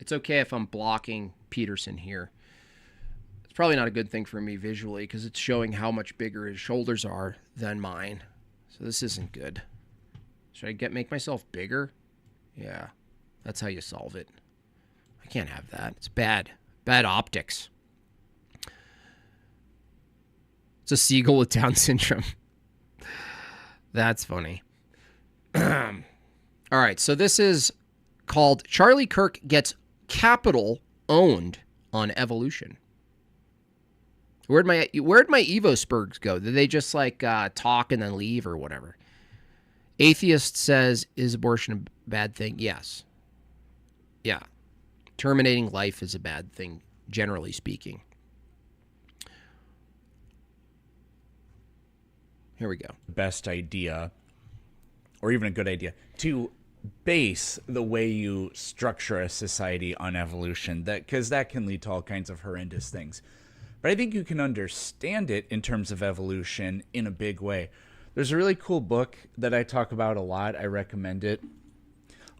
It's okay if I'm blocking Peterson here. It's probably not a good thing for me visually because it's showing how much bigger his shoulders are than mine. So this isn't good. Should I make myself bigger? Yeah, that's how you solve it. I can't have that. It's bad. Bad optics. It's a seagull with Down syndrome. That's funny. All right, so this is called Charlie Kirk Gets Capital Owned on Evolution. Where'd my Evo Spurgs go? Did they just like talk and then leave or whatever? Atheist says, is abortion a bad thing? Yes. Yeah. Terminating life is a bad thing, generally speaking. Here we go. Best idea, or even a good idea, to base the way you structure a society on evolution, because that can lead to all kinds of horrendous things. But I think you can understand it in terms of evolution in a big way. There's a really cool book that I talk about a lot. I recommend it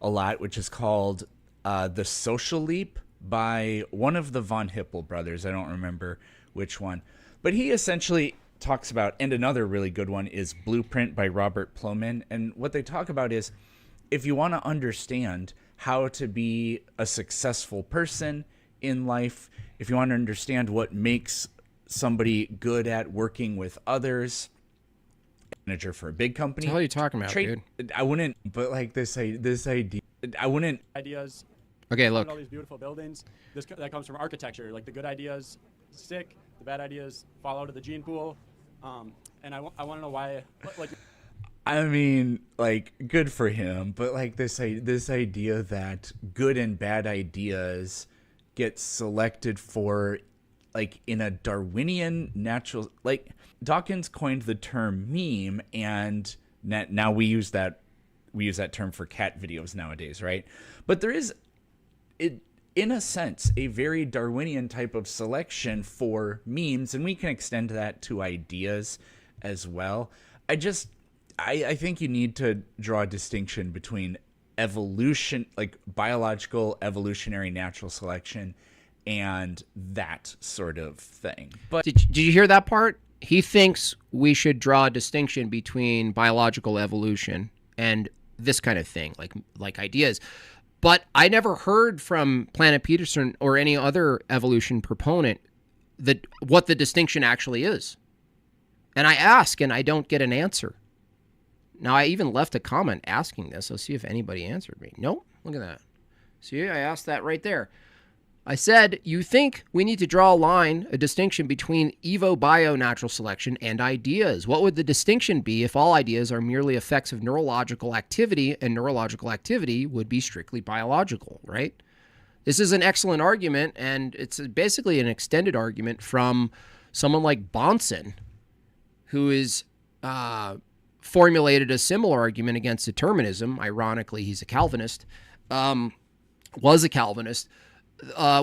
a lot, which is called The Social Leap by one of the Von Hippel brothers. I don't remember which one. But he essentially talks about, and another really good one is Blueprint by Robert Plomin. And what they talk about is, if you want to understand how to be a successful person in life, if you want to understand what makes somebody good at working with others, manager for a big company. What the hell are you talking about, dude? I wouldn't, but like this idea, I wouldn't. Ideas. Okay, look. All these beautiful buildings. That comes from architecture. Like the good ideas stick, the bad ideas fall out of the gene pool. And I want to know why. Like, I mean, like, good for him, but like this idea that good and bad ideas get selected for, like, in a Darwinian natural, like, Dawkins coined the term meme, and now we use that term for cat videos nowadays, right? But there is, in a sense, a very Darwinian type of selection for memes, and we can extend that to ideas as well. I think you need to draw a distinction between evolution, like biological, evolutionary, natural selection, and that sort of thing. But Did you hear that part? He thinks we should draw a distinction between biological evolution and this kind of thing, like ideas. But I never heard from Planet Peterson or any other evolution proponent what the distinction actually is. And I ask, and I don't get an answer. Now, I even left a comment asking this. Let's see if anybody answered me. Nope. Look at that. See, I asked that right there. I said, you think we need to draw a distinction between evo-bio natural selection and ideas. What would the distinction be if all ideas are merely effects of neurological activity, and neurological activity would be strictly biological, right? This is an excellent argument, and it's basically an extended argument from someone like Bonson, who is formulated a similar argument against determinism. Ironically, he's a Calvinist, was a Calvinist,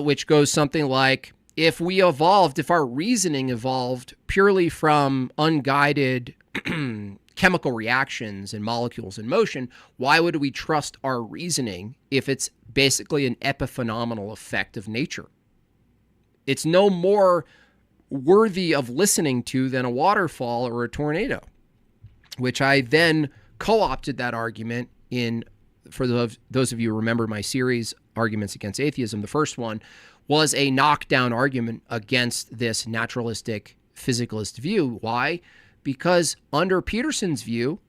which goes something like, if our reasoning evolved purely from unguided chemical reactions and molecules in motion, why would we trust our reasoning if it's basically an epiphenomenal effect of nature? It's no more worthy of listening to than a waterfall or a tornado, which I then co-opted that argument in, for those of you who remember my series, Arguments Against Atheism, the first one was a knockdown argument against this naturalistic physicalist view. Why? Because under Peterson's view,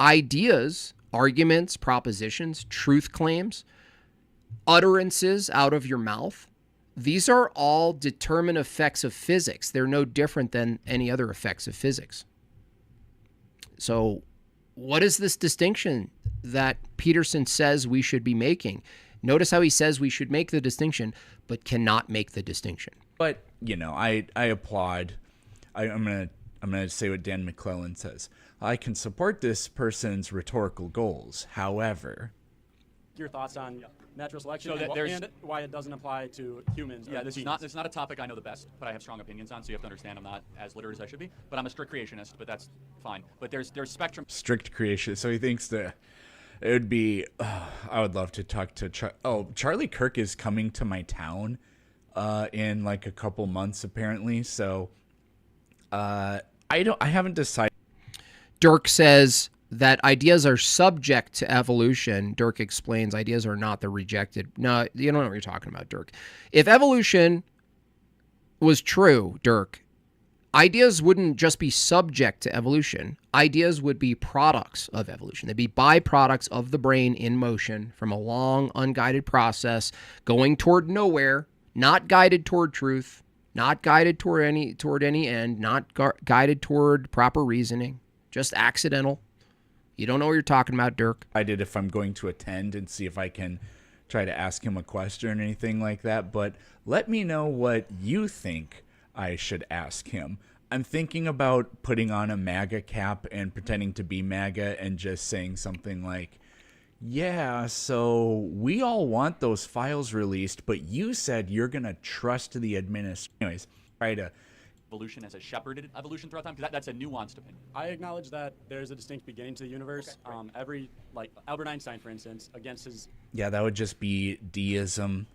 ideas, arguments, propositions, truth claims, utterances out of your mouth, these are all determined effects of physics. They're no different than any other effects of physics. So what is this distinction that Peterson says we should be making? Notice how he says we should make the distinction, but cannot make the distinction. But, you know, I applaud. I'm gonna say what Dan McClellan says. I can support this person's rhetorical goals. However, your thoughts on natural selection So and why it doesn't apply to humans. Yeah, or this is genes. not a topic I know the best, but I have strong opinions on, so you have to understand I'm not as literate as I should be. But I'm a strict creationist, but that's fine. But there's spectrum. strict creation. So he thinks that It would be. I would love to talk to. Charlie Kirk is coming to my town, in like a couple months apparently. So, I haven't decided. Dirk says that ideas are subject to evolution. Dirk explains ideas are not, they're rejected. No, you don't know what you're talking about, Dirk. If evolution was true, Dirk, ideas wouldn't just be subject to evolution. Ideas would be products of evolution. They'd be byproducts of the brain in motion from a long, unguided process going toward nowhere, not guided toward truth, not guided toward any end, not guided toward proper reasoning, just accidental. You don't know what you're talking about, Dirk. I did if I'm going to attend and see if I can try to ask him a question or anything like that. But let me know what you think I should ask him. I'm thinking about putting on a MAGA cap and pretending to be MAGA and just saying something like, yeah, so we all want those files released, but you said you're going to trust the administration. Anyways, try to... Evolution as a shepherded evolution throughout time? Because that's a nuanced opinion. I acknowledge that there's a distinct beginning to the universe. Okay, like Albert Einstein, for instance, against his... Yeah, that would just be deism.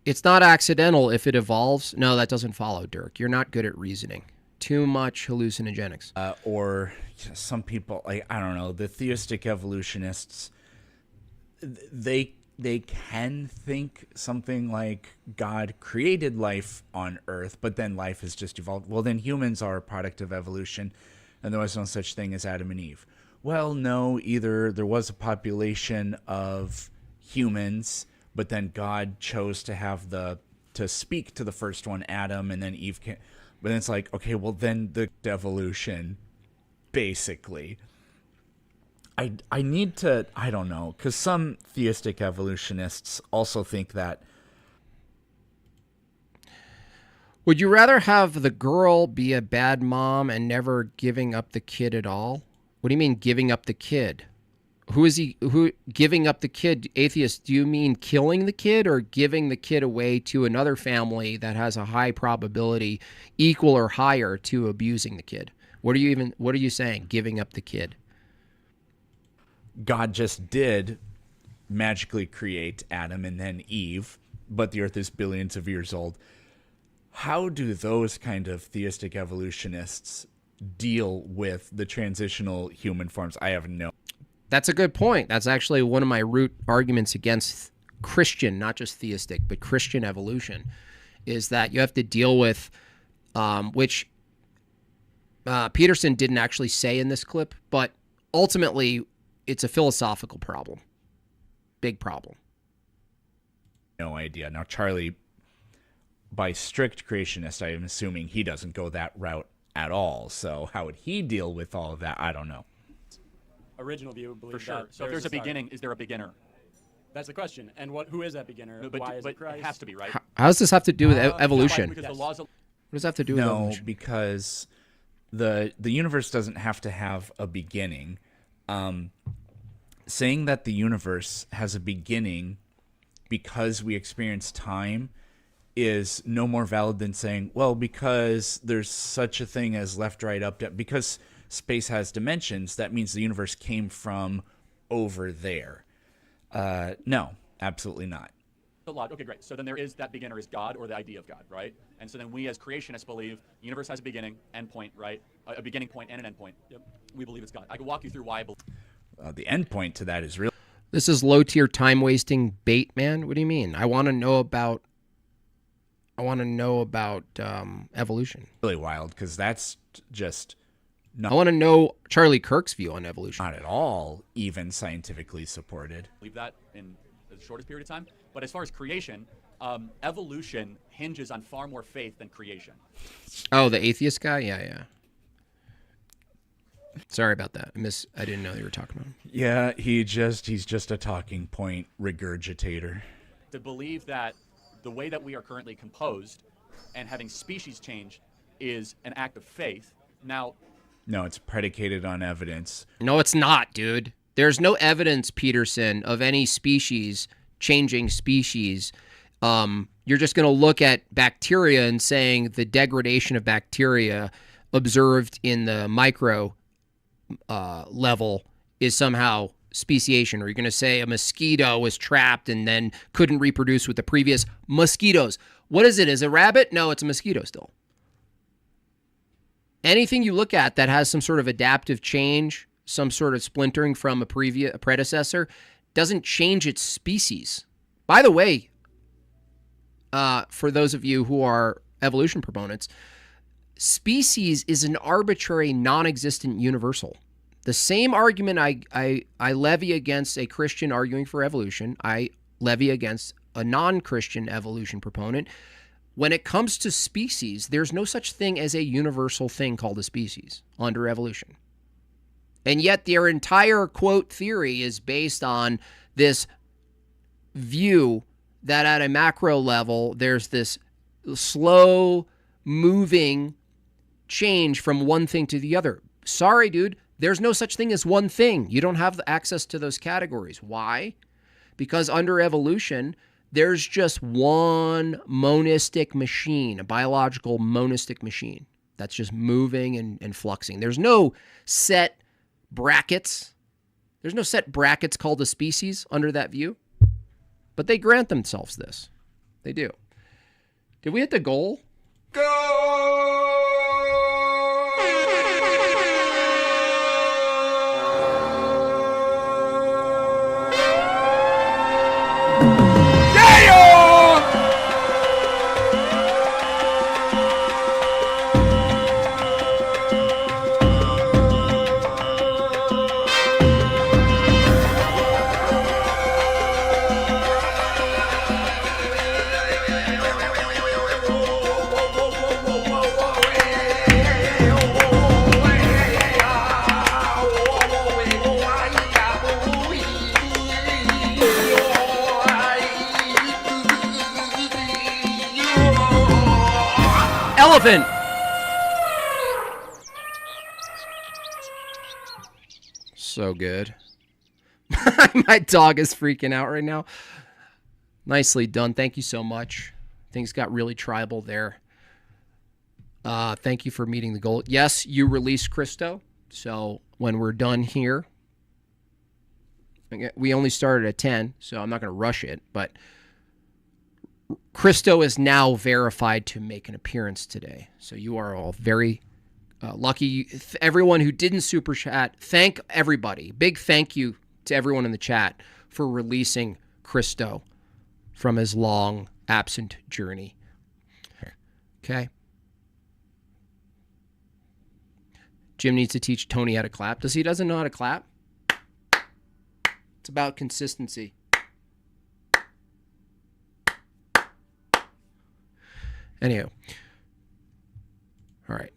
It's not accidental if it evolves. No, that doesn't follow, Dirk. You're not good at reasoning. Too much hallucinogenics. Or some people, like, I don't know, the theistic evolutionists, they can think something like God created life on Earth, but then life has just evolved. Well, then humans are a product of evolution, and there was no such thing as Adam and Eve. Well, no, either there was a population of humans, but then God chose to have to speak to the first one, Adam, and then Eve came. But then it's like, okay, well, then the evolution, basically. I need to, I don't know, because some theistic evolutionists also think that. Would you rather have the girl be a bad mom and never giving up the kid at all? What do you mean giving up the kid? Who giving up the kid? Atheist, do you mean killing the kid or giving the kid away to another family that has a high probability, equal or higher, to abusing the kid? What are you saying, giving up the kid? God just did magically create Adam and then Eve, but the earth is billions of years old. How do those kind of theistic evolutionists deal with the transitional human forms? I have no. That's a good point. That's actually one of my root arguments against Christian, not just theistic, but Christian evolution, is that you have to deal with, which Peterson didn't actually say in this clip, but ultimately it's a philosophical problem. Big problem. No idea. Now, Charlie, by strict creationist, I am assuming he doesn't go that route at all. So how would he deal with all of that? I don't know. Original view believes For sure. that So if there's a beginning, is there a beginner? That's the question. And who is that beginner? No, but Why is it it Christ? has to be, right? How does this have to do with evolution? Because Yes. the laws of What does that have to do with No, evolution? because the universe doesn't have to have a beginning. Saying that the universe has a beginning because we experience time is no more valid than saying, well, because there's such a thing as left, right, up, down, because space has dimensions, that means the universe came from over there. No, absolutely not. the law. Okay, great. So then there is that beginner is God or the idea of God, right? And so then we as creationists believe the universe has a beginning, end point, right? A beginning point and an end point. Yep. We believe it's God. I can walk you through why I believe. The end point to that is real. This is low tier time wasting bait, man. What do you mean? I want to know about evolution. Really wild, because that's just I want to know Charlie Kirk's view on evolution. not at all even scientifically supported. Believe that in the shortest period of time. But as far as creation, evolution hinges on far more faith than creation. Oh, the atheist guy? Yeah. Sorry about that. I didn't know you were talking about him. Yeah, he's just a talking point regurgitator. To believe that the way that we are currently composed and having species change is an act of faith. Now, No, it's predicated on evidence. No, it's not, dude. There's no evidence, Peterson, of any species changing species. You're just going to look at bacteria and saying the degradation of bacteria observed in the micro level is somehow speciation? Or are you going to say a mosquito was trapped and then couldn't reproduce with the previous mosquitoes? What is it? Is it a rabbit? No, it's a mosquito still. Anything you look at that has some sort of adaptive change, some sort of splintering from a predecessor, doesn't change its species. By the way, for those of you who are evolution proponents, species is an arbitrary, non-existent universal. The same argument I levy against a Christian arguing for evolution, I levy against a non-Christian evolution proponent. When it comes to species, there's no such thing as a universal thing called a species under evolution. And yet their entire, quote, theory is based on this view that at a macro level, there's this slow moving change from one thing to the other. Sorry, dude, there's no such thing as one thing. You don't have the access to those categories. Why? Because under evolution, there's just one monistic machine, a biological monistic machine that's just moving and fluxing. There's no set brackets. There's no set brackets called a species under that view. But they grant themselves this. They do. Did we hit the goal? Elephant. So good. My dog is freaking out right now. Nicely done. Thank you so much. Things got really tribal there. Thank you for meeting the goal. Yes, you released Christo. So when we're done here, we only started at 10, so I'm not going to rush it, but Christo is now verified to make an appearance today. So you are all very lucky. Everyone who didn't super chat, thank everybody. Big thank you to everyone in the chat for releasing Christo from his long absent journey. Okay. Jim needs to teach Tony how to clap. He doesn't know how to clap? It's about consistency. Anywho. All right.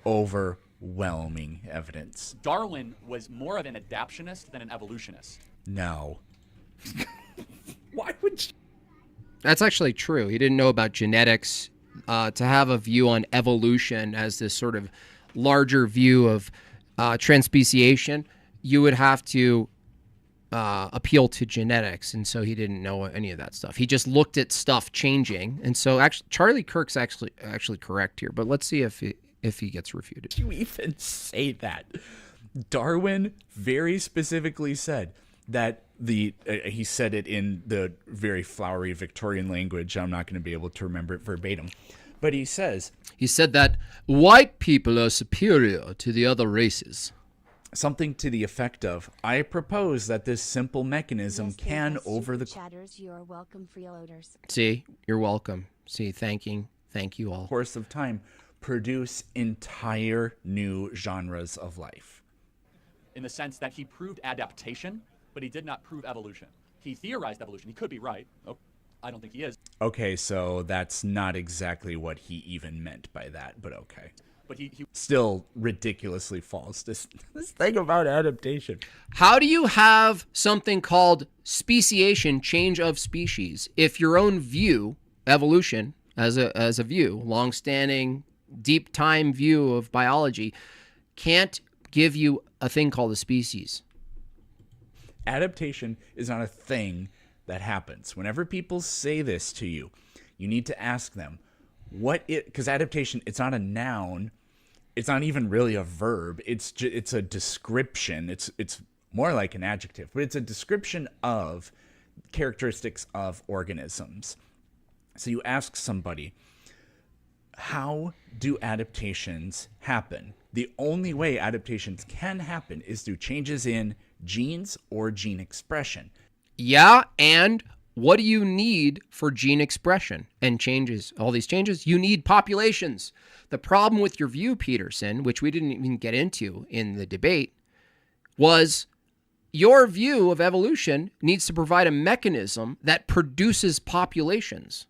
Overwhelming evidence. Darwin was more of an adaptionist than an evolutionist. No. Why would you? That's actually true. He didn't know about genetics. To have a view on evolution as this sort of larger view of transspeciation, you would have to appeal to genetics, and so he didn't know any of that stuff. He just looked at stuff changing, and so actually, Charlie Kirk's actually correct here. But let's see if he gets refuted. Did you even say that? Darwin very specifically said that he said it in the very flowery Victorian language. I'm not going to be able to remember it verbatim, but he said that white people are superior to the other races. Something to the effect of, I propose that this simple mechanism can over the chatters, you are welcome, freeloaders. See, you're welcome. See, thank you all. Course of time, produce entire new genres of life. In the sense that he proved adaptation, but he did not prove evolution. He theorized evolution. He could be right. Oh, I don't think he is. Okay, so that's not exactly what he even meant by that, but okay. But he still ridiculously false. This thing about adaptation. How do you have something called speciation, change of species, if your own view, evolution as a view, long-standing, deep time view of biology, can't give you a thing called a species? Adaptation is not a thing that happens. Whenever people say this to you, you need to ask them, because adaptation, it's not a noun. It's not even really a verb. It's a description. It's more like an adjective, but it's a description of characteristics of organisms. So you ask somebody, how do adaptations happen? The only way adaptations can happen is through changes in genes or gene expression. Yeah, and what do you need for gene expression and changes, all these changes? You need populations. The problem with your view, Peterson, which we didn't even get into in the debate, was your view of evolution needs to provide a mechanism that produces populations.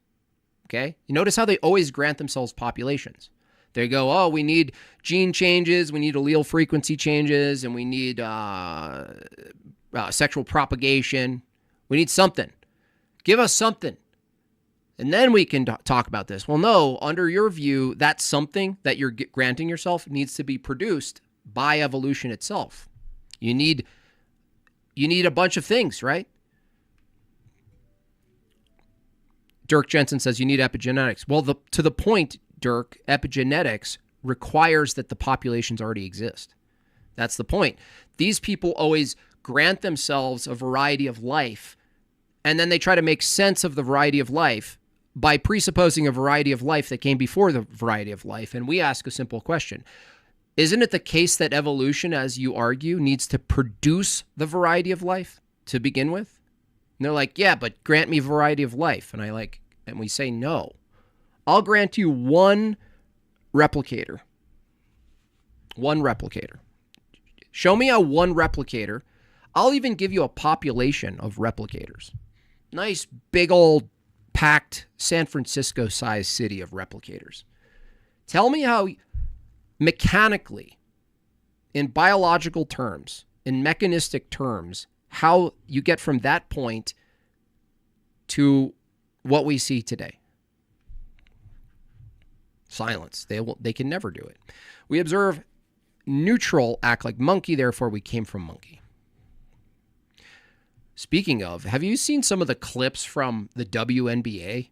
Okay? You notice how they always grant themselves populations. They go, oh, we need gene changes, we need allele frequency changes, and we need sexual propagation. We need something. Give us something. And then we can talk about this. Well, no, under your view, that something that you're granting yourself needs to be produced by evolution itself. You need a bunch of things, right? Dirk Jensen says you need epigenetics. Well, to the point, Dirk, epigenetics requires that the populations already exist. That's the point. These people always grant themselves a variety of life, and then they try to make sense of the variety of life by presupposing a variety of life that came before the variety of life. And we ask a simple question. Isn't it the case that evolution, as you argue, needs to produce the variety of life to begin with? And they're like, yeah, but grant me variety of life. And we say, no. I'll grant you one replicator. One replicator. Show me how one replicator. I'll even give you a population of replicators. Nice, big old, packed San Francisco-sized city of replicators. Tell me how mechanically, in biological terms, in mechanistic terms, how you get from that point to what we see today. Silence. They can never do it. We observe neutral act like monkey, therefore we came from monkey. Speaking of, have you seen some of the clips from the WNBA?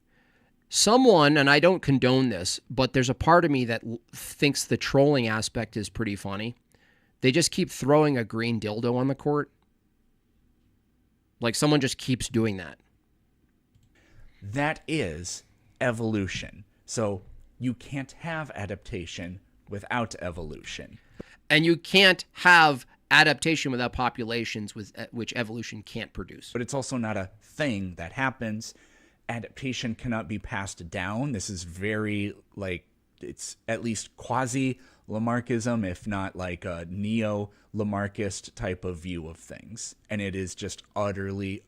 Someone, and I don't condone this, but there's a part of me that thinks the trolling aspect is pretty funny. They just keep throwing a green dildo on the court. Like someone just keeps doing that. That is evolution. So you can't have adaptation without evolution. And you can't have adaptation without populations with which evolution can't produce. But it's also not a thing that happens. Adaptation cannot be passed down. This is very, it's at least quasi-Lamarckism, if not like a neo-Lamarckist type of view of things. And it is just utterly,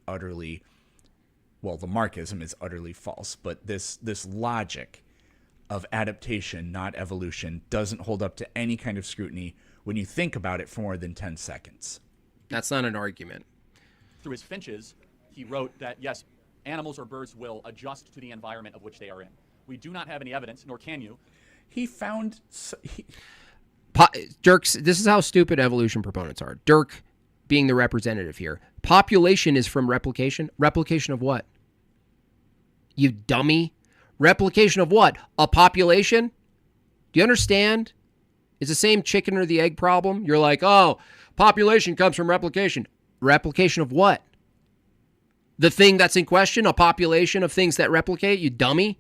Lamarckism is utterly false. But this logic of adaptation, not evolution, doesn't hold up to any kind of scrutiny when you think about it for more than 10 seconds. That's not an argument. Through his finches, he wrote that, yes, animals or birds will adjust to the environment of which they are in. We do not have any evidence, nor can you. He found... Dirk, this is how stupid evolution proponents are. Dirk being the representative here. Population is from replication. Replication of what? You dummy. Replication of what? A population? Do you understand? It's the same chicken or the egg problem. You're like, oh, population comes from replication. Replication of what? The thing that's in question, a population of things that replicate, you dummy.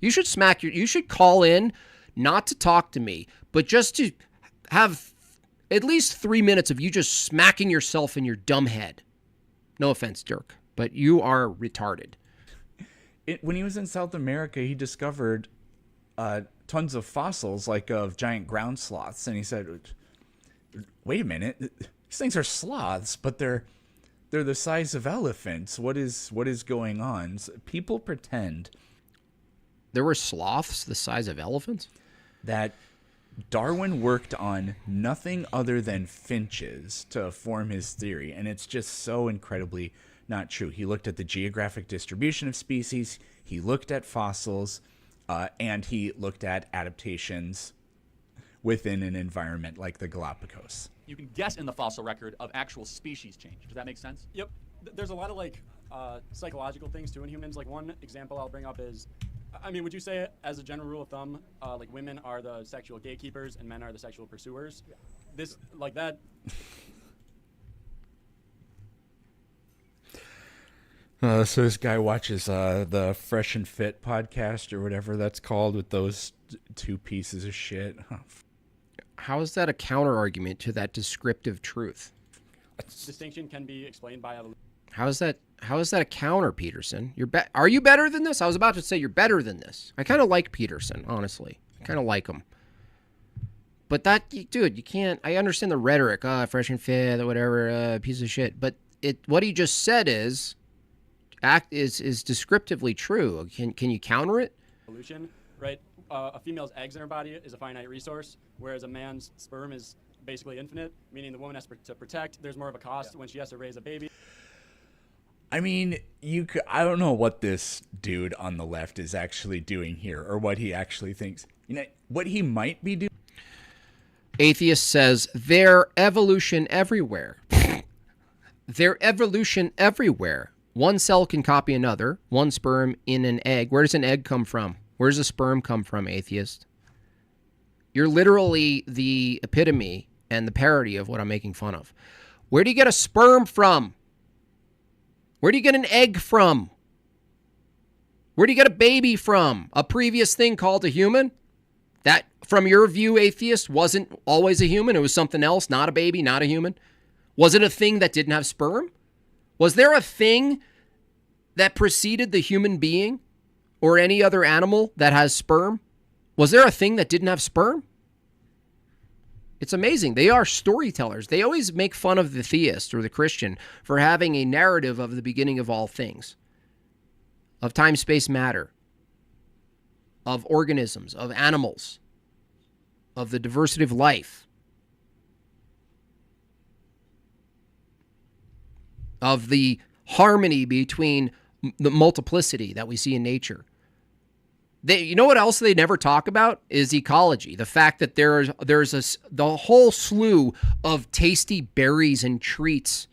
You should call in, not to talk to me, but just to have at least 3 minutes of you just smacking yourself in your dumb head. No offense, Dirk, but you are retarded. When he was in South America, he discovered tons of fossils, like of giant ground sloths, and he said, wait a minute, these things are sloths, but they're the size of elephants. What is going on? So people pretend there were sloths the size of elephants? That Darwin worked on nothing other than finches to form his theory, and it's just so incredibly not true. He looked at the geographic distribution of species, he looked at fossils, and he looked at adaptations within an environment like the Galapagos. You can guess in the fossil record of actual species change. Does that make sense? Yep. There's a lot of psychological things too in humans. Like one example I'll bring up is, I mean, would you say as a general rule of thumb, like women are the sexual gatekeepers and men are the sexual pursuers? Yeah. This like that. So this guy watches the Fresh and Fit podcast or whatever that's called with those two pieces of shit. How is that a counter argument to that descriptive truth? Distinction can be explained by evolution. How is that a counter, Peterson? Are you better than this? I was about to say you're better than this. I kind of like Peterson, honestly. I kind of like him. But dude, you can't. I understand the rhetoric, fresh and fit, whatever, piece of shit. But what he just said is descriptively true. Can you counter it? Evolution, right? A female's eggs in her body is a finite resource, whereas a man's sperm is basically infinite, meaning the woman has to protect. There's more of a cost when she has to raise a baby. I mean, I don't know what this dude on the left is actually doing here, or what he actually thinks. You know, what he might be doing. Atheist says, their evolution everywhere. Their evolution everywhere. One cell can copy another. One sperm in an egg. Where does an egg come from? Where does a sperm come from, atheist? You're literally the epitome and the parody of what I'm making fun of. Where do you get a sperm from? Where do you get an egg from? Where do you get a baby from? A previous thing called a human? That, from your view, atheist, wasn't always a human. It was something else, not a baby, not a human. Was it a thing that didn't have sperm? Was there a thing that preceded the human being or any other animal that has sperm? Was there a thing that didn't have sperm? It's amazing. They are storytellers. They always make fun of the theist or the Christian for having a narrative of the beginning of all things, of time, space, matter, of organisms, of animals, of the diversity of life, of the harmony between the multiplicity that we see in nature. You know what else they never talk about is ecology. The fact that there's the whole slew of tasty berries and treats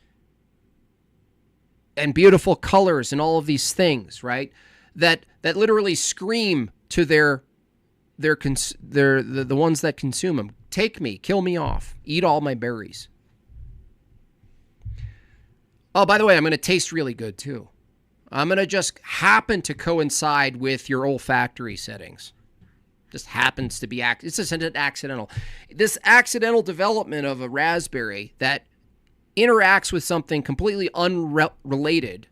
and beautiful colors and all of these things, right? That literally scream to the ones that consume them. Take me, kill me off, eat all my berries. Oh, by the way, I'm going to taste really good too. I'm going to just happen to coincide with your olfactory settings. Just happens to be, it's just accidental. This accidental development of a raspberry that interacts with something completely unrelated,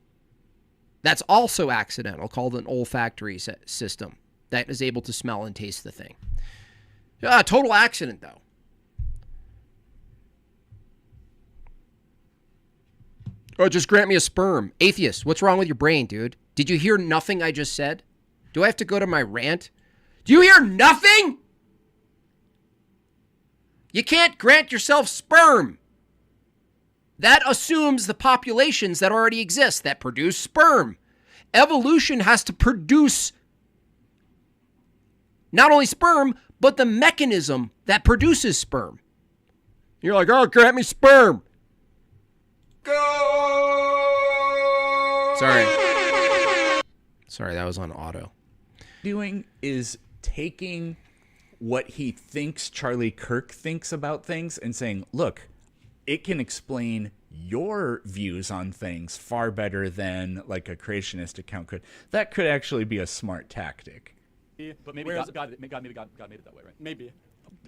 that's also accidental, called an olfactory system that is able to smell and taste the thing. Total accident, though. Oh, just grant me a sperm. Atheist, what's wrong with your brain, dude? Did you hear nothing I just said? Do I have to go to my rant? Do you hear nothing? You can't grant yourself sperm. That assumes the populations that already exist that produce sperm. Evolution has to produce not only sperm, but the mechanism that produces sperm. You're like, oh, grant me sperm. Sorry, that was on auto. Doing is taking what he thinks Charlie Kirk thinks about things and saying, look, it can explain your views on things far better than like a creationist account could. That could actually be a smart tactic. But maybe God made it that way, right?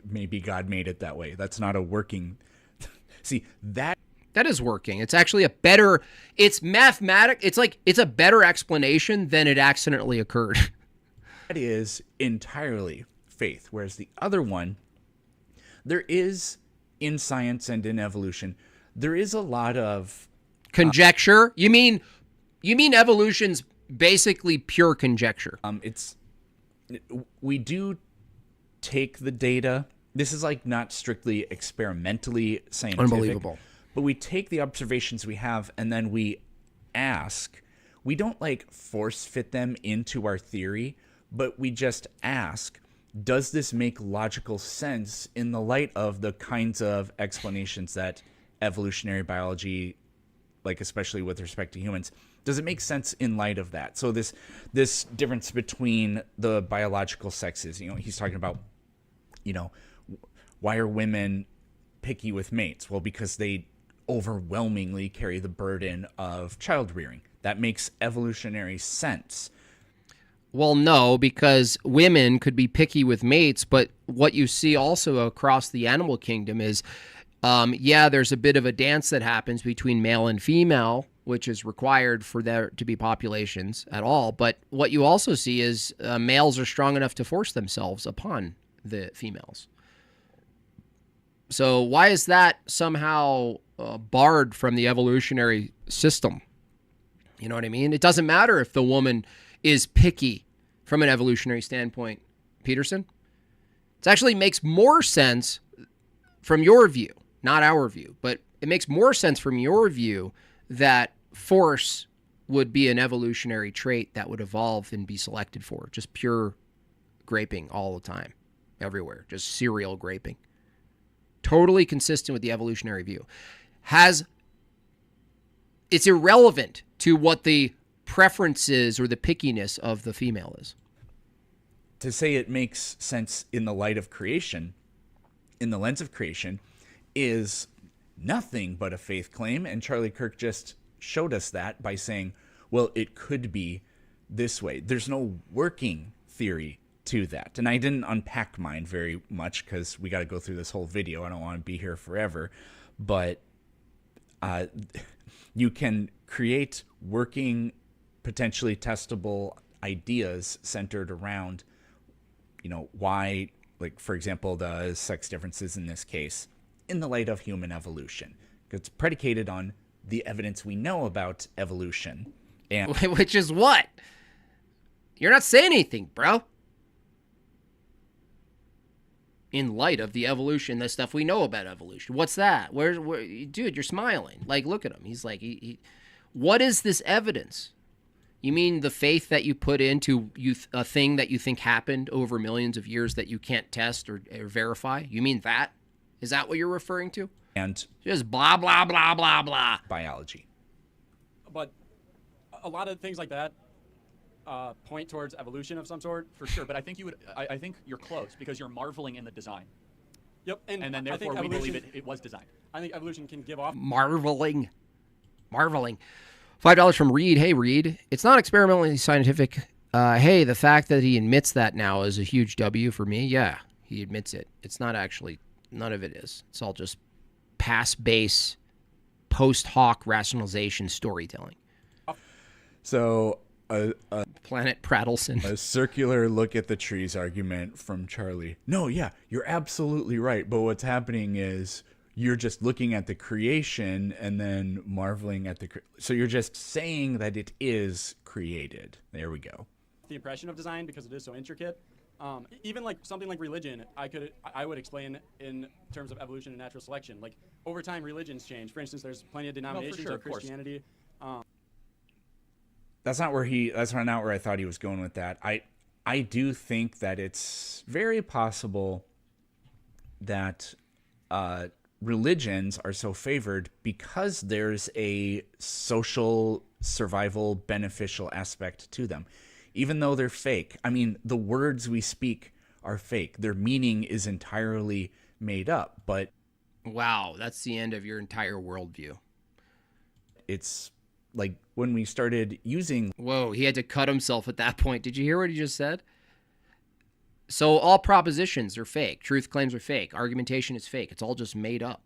Maybe God made it that way. That's not a working. See, that is working. It's actually it's mathematic. It's a better explanation than it accidentally occurred. That is entirely faith. Whereas the other one, there is in science and in evolution, there is a lot of conjecture. You mean evolution's basically pure conjecture? We do take the data. This is like not strictly experimentally scientific. Unbelievable. But we take the observations we have and then we ask. We don't like force fit them into our theory, but we just ask, does this make logical sense in the light of the kinds of explanations that evolutionary biology, like especially with respect to humans, does it make sense in light of that? So this difference between the biological sexes, he's talking about, why are women picky with mates? Well, because they overwhelmingly carry the burden of child rearing. That makes evolutionary sense. Well, no, because women could be picky with mates, but what you see also across the animal kingdom is, there's a bit of a dance that happens between male and female, which is required for there to be populations at all. But what you also see is males are strong enough to force themselves upon the females. So why is that somehow barred from the evolutionary system? You know what I mean? It doesn't matter if the woman is picky from an evolutionary standpoint, Peterson. It actually makes more sense from your view, not our view, but it makes more sense from your view that force would be an evolutionary trait that would evolve and be selected for. Just pure graping all the time, everywhere, just serial graping. Totally consistent with the evolutionary view. It's irrelevant to what the preferences or the pickiness of the female is. To say it makes sense in the light of creation, in the lens of creation, is nothing but a faith claim. And Charlie Kirk just showed us that by saying, well, it could be this way. There's no working theory to that. And I didn't unpack mine very much because we got to go through this whole video. I don't want to be here forever. But you can create working, potentially testable ideas centered around, why, like, for example, the sex differences in this case, in the light of human evolution. It's predicated on the evidence we know about evolution. And which is what? You're not saying anything, bro. In light of the evolution, the stuff we know about evolution. What's that? Where dude, you're smiling. Like, look at him. He's like, what is this evidence? You mean the faith that you put into a thing that you think happened over millions of years that you can't test or verify? You mean that? Is that what you're referring to? And just blah, blah, blah, blah, blah. Biology. But a lot of things like that point towards evolution of some sort. For sure, but I think I think you're close because you're marveling in the design. Yep, and then therefore we believe it was designed. I think evolution can give off marveling. $5 from Reed. Hey, Reed, it's not experimentally scientific. Hey, the fact that he admits that now is a huge W for me. Yeah, he admits it. It's not actually, none of it is. It's all just pass-base, post-hoc rationalization storytelling. So, Planet Prattleson. A circular look at the trees argument from Charlie. No, yeah, you're absolutely right. But what's happening is you're just looking at the creation and then marveling at so you're just saying that it is created. There we go. The impression of design because it is so intricate. Even like something like religion, I would explain in terms of evolution and natural selection. Like over time, religions change. For instance, there's plenty of denominations of Christianity. That's not where I thought he was going with that. I do think that it's very possible that religions are so favored because there's a social survival beneficial aspect to them, even though they're fake. I mean, the words we speak are fake. Their meaning is entirely made up, but... Wow, that's the end of your entire worldview. It's like when we started using... Whoa, he had to cut himself at that point. Did you hear what he just said? So all propositions are fake. Truth claims are fake. Argumentation is fake. It's all just made up.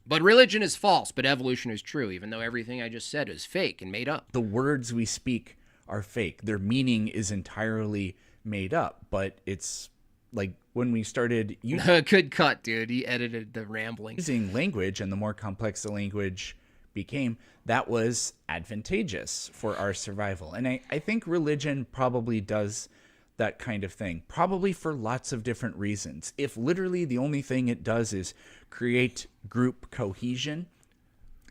But religion is false, but evolution is true, even though everything I just said is fake and made up. The words we speak are fake. Their meaning is entirely made up, but it's like when we started using... Good cut, dude. He edited the rambling. Using language, and the more complex the language became, that was advantageous for our survival. And I think religion probably does that kind of thing, probably for lots of different reasons. If literally the only thing it does is create group cohesion,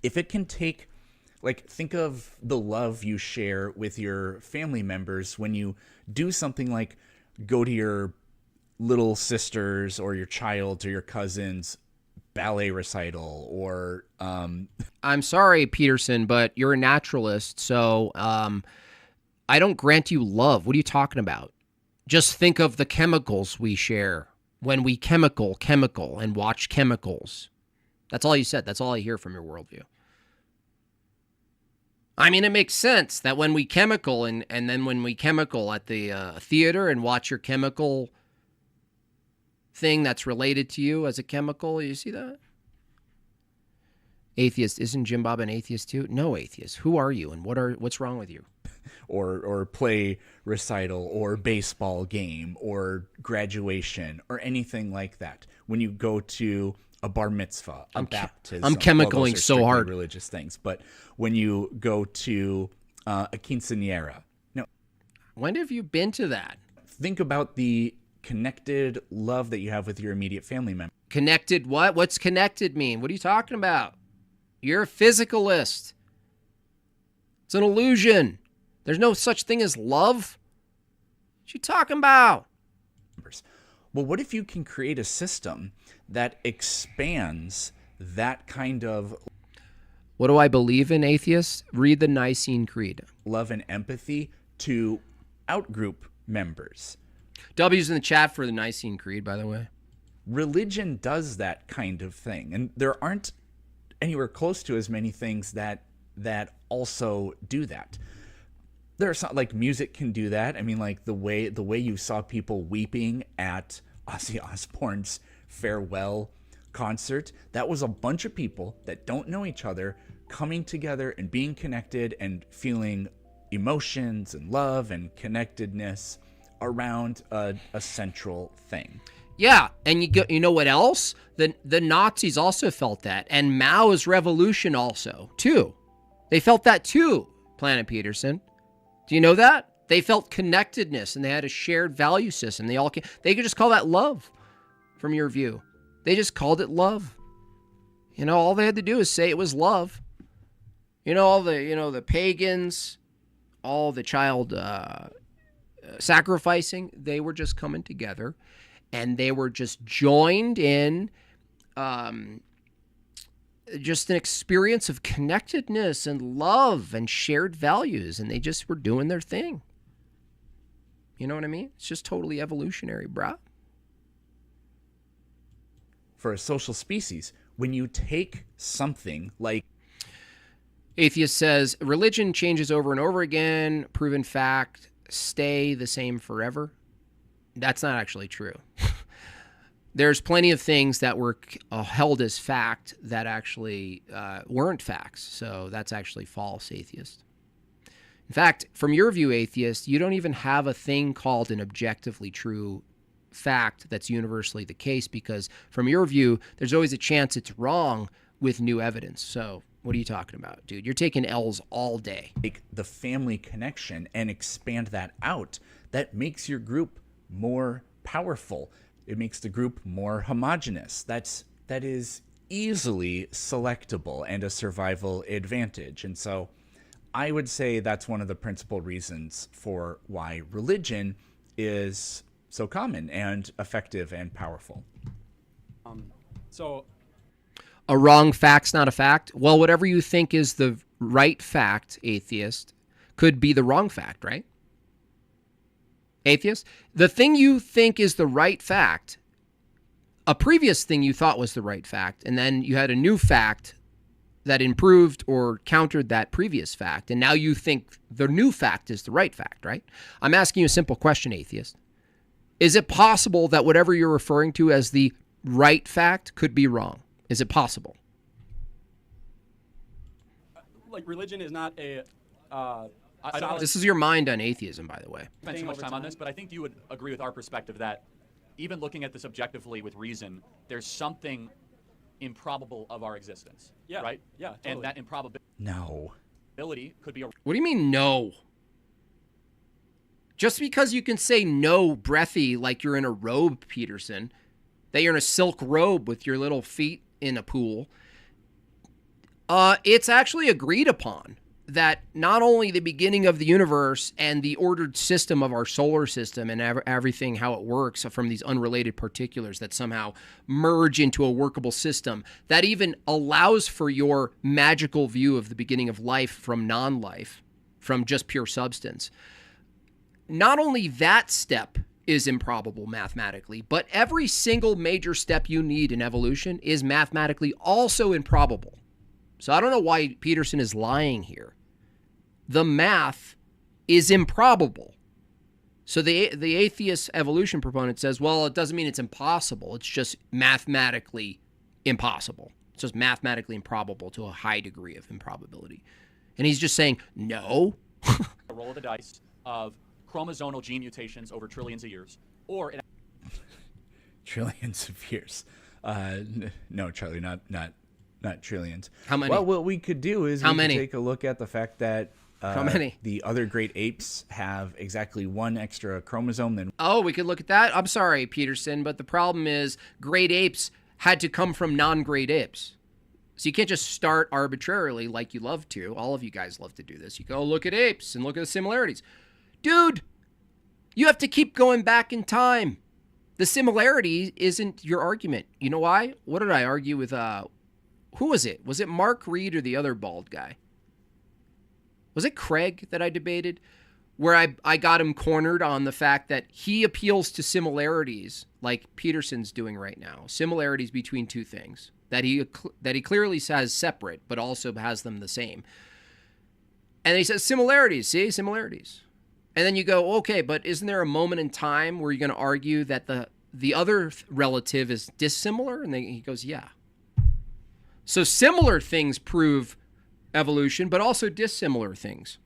if it can take, like, think of the love you share with your family members when you do something like go to your little sister's or your child's or your cousin's ballet recital, or I'm sorry, Peterson, but you're a naturalist, so I don't grant you love. What are you talking about? Just think of the chemicals we share when we chemical and watch chemicals. That's all you said. That's all I hear from your worldview. I mean, it makes sense that when we chemical and then when we chemical at the theater and watch your chemical thing that's related to you as a chemical, you see that? Atheist, isn't Jimbob an atheist too? No, atheist. Who are you and what's wrong with you? Or play recital or baseball game or graduation or anything like that. When you go to a bar mitzvah, a baptism. I'm chemicaling so hard. Religious things. But when you go to a quinceañera. No. When have you been to that? Think about the connected love that you have with your immediate family member. Connected what? What's connected mean? What are you talking about? You're a physicalist. It's an illusion. There's no such thing as love. What you talking about? Well, what if you can create a system that expands that kind of... What do I believe in, atheists? Read the Nicene Creed. Love and empathy to outgroup members. W's in the chat for the Nicene Creed, by the way. Religion does that kind of thing. And there aren't anywhere close to as many things that also do that. There are some, like music can do that. I mean, like the way you saw people weeping at Ozzy Osbourne's farewell concert, that was a bunch of people that don't know each other coming together and being connected and feeling emotions and love and connectedness around a central thing. Yeah, and you know what else? The Nazis also felt that, and Mao's revolution also, too. They felt that too, Planet Peterson. Do you know that? They felt connectedness, and they had a shared value system. They could just call that love, from your view. They just called it love. You know, all they had to do is say it was love. You know, all the pagans, all the child sacrificing, they were just coming together, and they were just joined in just an experience of connectedness and love and shared values, and they just were doing their thing. You know what I mean? It's just totally evolutionary, bruh. For a social species, when you take something like... Atheist says, religion changes over and over again, proven fact, stay the same forever. That's not actually true. There's plenty of things that were held as fact that actually weren't facts. So that's actually false, atheist. In fact, from your view, atheist, you don't even have a thing called an objectively true fact that's universally the case, because from your view, there's always a chance it's wrong with new evidence. So what are you talking about, dude? You're taking L's all day. Take the family connection and expand that out. That makes your group more powerful. It makes the group more homogenous. That is easily selectable and a survival advantage. And so I would say that's one of the principal reasons for why religion is so common and effective and powerful. A wrong fact's not a fact? Well, whatever you think is the right fact, atheist, could be the wrong fact, right? Atheist? The thing you think is the right fact, a previous thing you thought was the right fact, and then you had a new fact that improved or countered that previous fact, and now you think the new fact is the right fact, right? I'm asking you a simple question, atheist. Is it possible that whatever you're referring to as the right fact could be wrong? Is it possible? Like, religion is not a... This is your mind on atheism, by the way. Spend too much time on this, but I think you would agree with our perspective that even looking at this objectively with reason, there's something improbable of our existence. Yeah. Right? Yeah, totally. And that improbability No. could be a... What do you mean, no? Just because you can say no breathy like you're in a robe, Peterson, that you're in a silk robe with your little feet in a pool, it's actually agreed upon that not only the beginning of the universe and the ordered system of our solar system and everything, how it works from these unrelated particulars that somehow merge into a workable system that even allows for your magical view of the beginning of life from non-life, from just pure substance. Not only that step is improbable mathematically, but every single major step you need in evolution is mathematically also improbable. So I don't know why Peterson is lying here. the math is improbable. So the atheist evolution proponent says, well, it doesn't mean it's impossible. It's just mathematically impossible. It's just mathematically improbable to a high degree of improbability. And he's just saying, no. A roll of the dice of chromosomal gene mutations over trillions of years, or it Trillions of years. No, Charlie, not trillions. How many? Well, what we could do is How we many? could take a look at the fact that How many? the other great apes have exactly one extra chromosome than. Oh, we could look at that? I'm sorry, Peterson, but the problem is great apes had to come from non-great apes. So you can't just start arbitrarily like you love to. All of you guys love to do this. You go look at apes and look at the similarities. Dude, you have to keep going back in time. The similarity isn't your argument. You know why? What did I argue with, who was it? Was it Mark Reed or the other bald guy? Was it Craig that I debated? Where I got him cornered on the fact that he appeals to similarities like Peterson's doing right now. Similarities between two things that he clearly says separate, but also has them the same. And he says similarities, see? Similarities. And then you go, okay, but isn't there a moment in time where you're going to argue that the other relative is dissimilar? And then he goes, yeah. So similar things prove evolution, but also dissimilar things.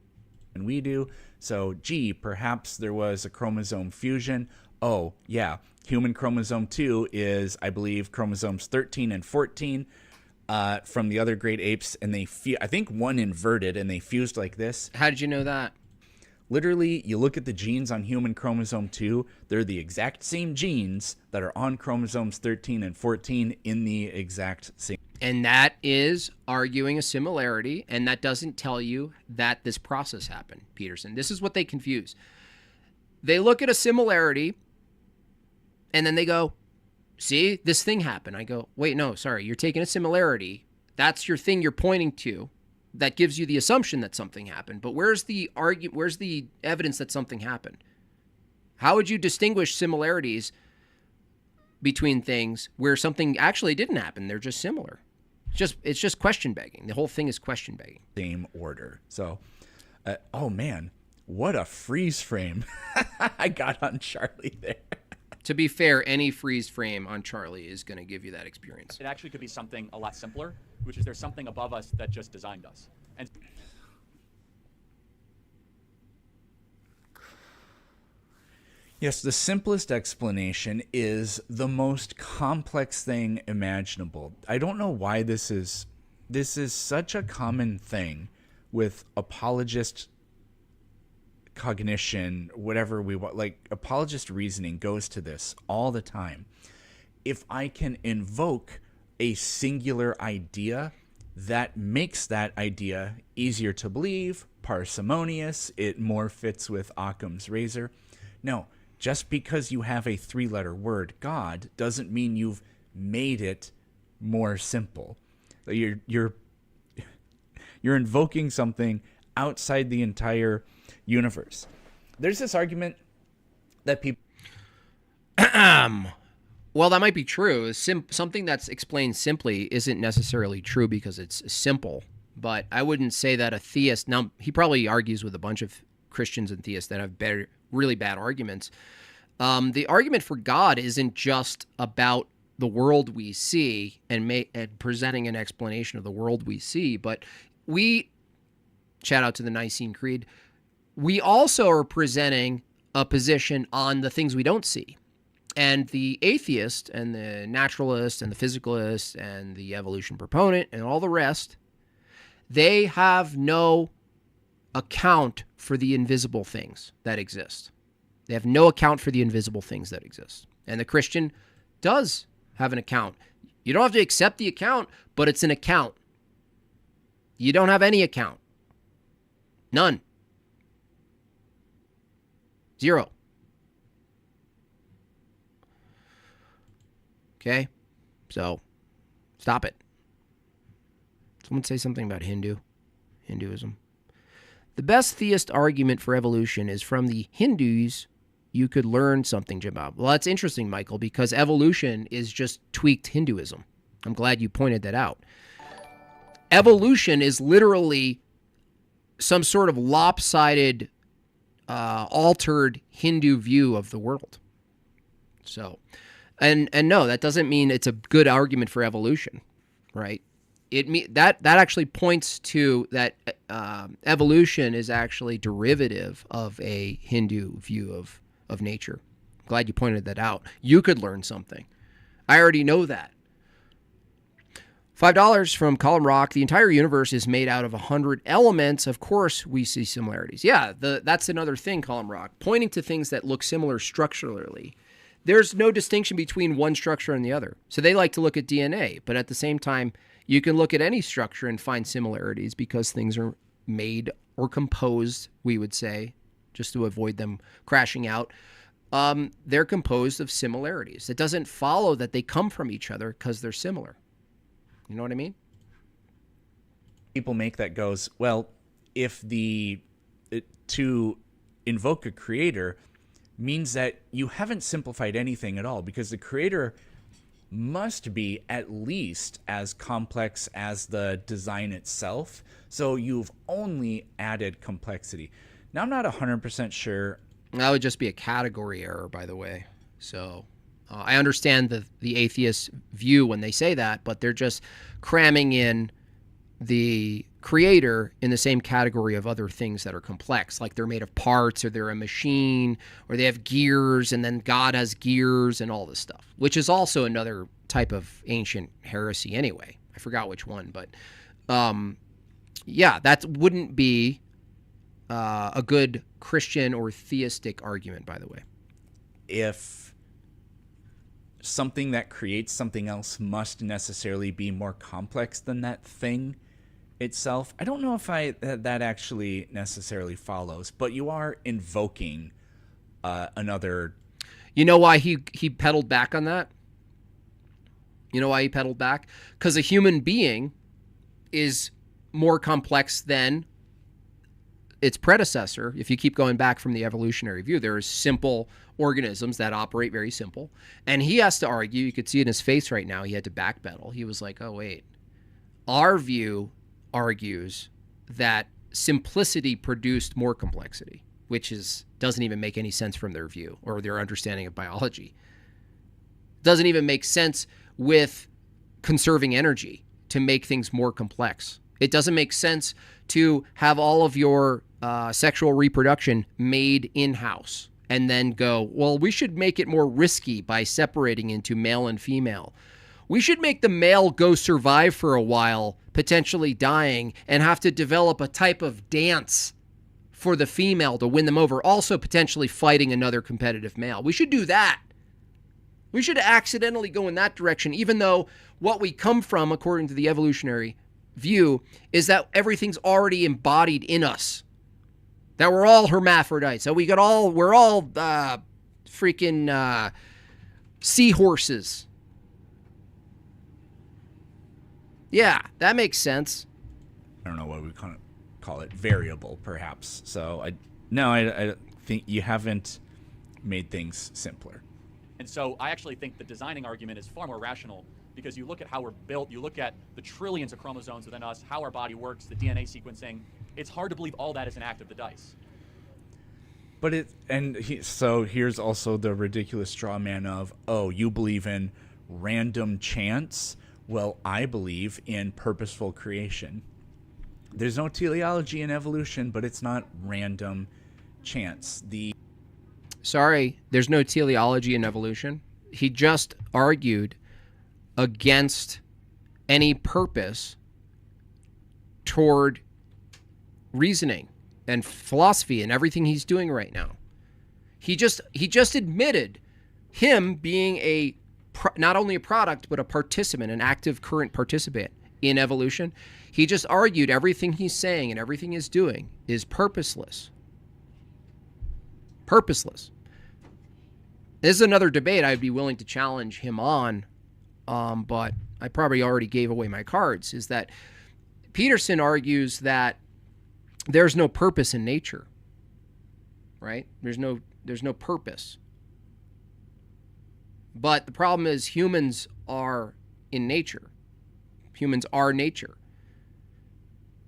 And we do. So, gee, perhaps there was a chromosome fusion. Oh, yeah. Human chromosome 2 is, I believe, chromosomes 13 and 14 from the other great apes. And I think one inverted and they fused like this. How did you know that? Literally, you look at the genes on human chromosome 2, they're the exact same genes that are on chromosomes 13 and 14 in the exact same. And that is arguing a similarity, and that doesn't tell you that this process happened, Peterson. This is what they confuse. They look at a similarity, and then they go, see, this thing happened. I go, wait, no, sorry, you're taking a similarity. That's your thing you're pointing to. That gives you the assumption that something happened. But where's the evidence that something happened? How would you distinguish similarities between things where something actually didn't happen? They're just similar. It's just question begging. The whole thing is question begging. Same order. So, oh man, what a freeze frame I got on Charlie there. To be fair, any freeze frame on Charlie is going to give you that experience. It actually could be something a lot simpler, which is there's something above us that just designed us. And Yes, the simplest explanation is the most complex thing imaginable. I don't know why this is such a common thing with apologist cognition, whatever we want, like apologist reasoning goes to this all the time. If I can invoke a singular idea, that makes that idea easier to believe, parsimonious, it more fits with Occam's razor. No, just because you have a 3-letter word, God, doesn't mean you've made it more simple. You're invoking something outside the entire universe. There's this argument that people... Well, that might be true. Something that's explained simply isn't necessarily true because it's simple. But I wouldn't say that a theist... Now, he probably argues with a bunch of Christians and theists that have really bad arguments. The argument for God isn't just about the world we see and presenting an explanation of the world we see, but shout out to the Nicene Creed, we also are presenting a position on the things we don't see. And the atheist and the naturalist and the physicalist and the evolution proponent and all the rest, they have no account for the invisible things that exist. They have no account for the invisible things that exist. And the Christian does have an account. You don't have to accept the account, but it's an account. You don't have any account. None. Zero. Okay? So, stop it. Someone say something about Hinduism. The best theist argument for evolution is from the Hindus. You could learn something, Jimbob. Well, that's interesting, Michael, because evolution is just tweaked Hinduism. I'm glad you pointed that out. Evolution is literally some sort of lopsided, altered Hindu view of the world. So, and no, that doesn't mean it's a good argument for evolution, right? That actually points to that evolution is actually derivative of a Hindu view of nature. Glad you pointed that out. You could learn something. I already know that. $5 from Column Rock. The entire universe is made out of 100 elements. Of course, we see similarities. Yeah, that's another thing, Column Rock. Pointing to things that look similar structurally. There's no distinction between one structure and the other. So they like to look at DNA, but at the same time, you can look at any structure and find similarities because things are made or composed, we would say, just to avoid them crashing out. They're composed of similarities. It doesn't follow that they come from each other because they're similar. You know what I mean? People make that goes, well, if to invoke a creator means that you haven't simplified anything at all, because the creator must be at least as complex as the design itself. So you've only added complexity. Now, I'm not 100% sure. That would just be a category error, by the way. So I understand the atheist view when they say that, but they're just cramming in the creator in the same category of other things that are complex, like they're made of parts, or they're a machine, or they have gears, and then God has gears and all this stuff, which is also another type of ancient heresy anyway. I forgot which one, but yeah, that wouldn't be a good Christian or theistic argument, by the way. If something that creates something else must necessarily be more complex than that thing itself, I don't know if that actually necessarily follows, but you are invoking another. You know why he pedaled back on that? You know why he pedaled back? Because a human being is more complex than its predecessor. If you keep going back from the evolutionary view, there are simple organisms that operate very simple. And he has to argue, you could see it in his face right now, he had to backpedal. He was like, oh, wait. Our view argues that simplicity produced more complexity, which doesn't even make any sense from their view or their understanding of biology. Doesn't even make sense with conserving energy to make things more complex. It doesn't make sense to have all of your sexual reproduction made in-house and then go, well, we should make it more risky by separating into male and female. We should make the male go survive for a while, potentially dying, and have to develop a type of dance for the female to win them over, also potentially fighting another competitive male. We should do that. We should accidentally go in that direction, even though what we come from, according to the evolutionary view, is that everything's already embodied in us. That we're all hermaphrodites. So we're all freaking seahorses. Yeah, that makes sense. I don't know what we call it, variable, perhaps. So I think you haven't made things simpler. And so I actually think the designing argument is far more rational, because you look at how we're built, you look at the trillions of chromosomes within us, how our body works, the DNA sequencing. It's hard to believe all that is an act of the dice. But so here's also the ridiculous straw man of, oh, you believe in random chance? Well, I believe in purposeful creation. There's no teleology in evolution, but it's not random chance. Sorry, there's no teleology in evolution. He just argued against any purpose toward reasoning and philosophy and everything he's doing right now. He just admitted him being not only a product, but a participant, an active current participant in evolution. He just argued everything he's saying and everything he's doing is purposeless. Purposeless. This is another debate I'd be willing to challenge him on, but I probably already gave away my cards, is that Peterson argues that there's no purpose in nature, right? There's no purpose. But the problem is humans are in nature. Humans are nature.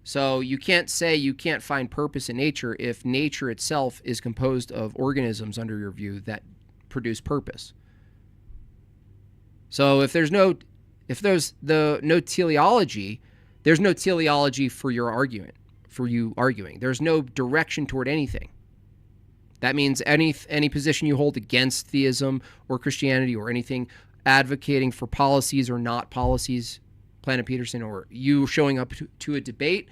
So you can't say you can't find purpose in nature if nature itself is composed of organisms, under your view, that produce purpose. So if there's no teleology, there's no teleology for your argument, for you arguing. There's no direction toward anything. That means any position you hold against theism or Christianity or anything, advocating for policies or not policies, Planet Peterson, or you showing up to a debate,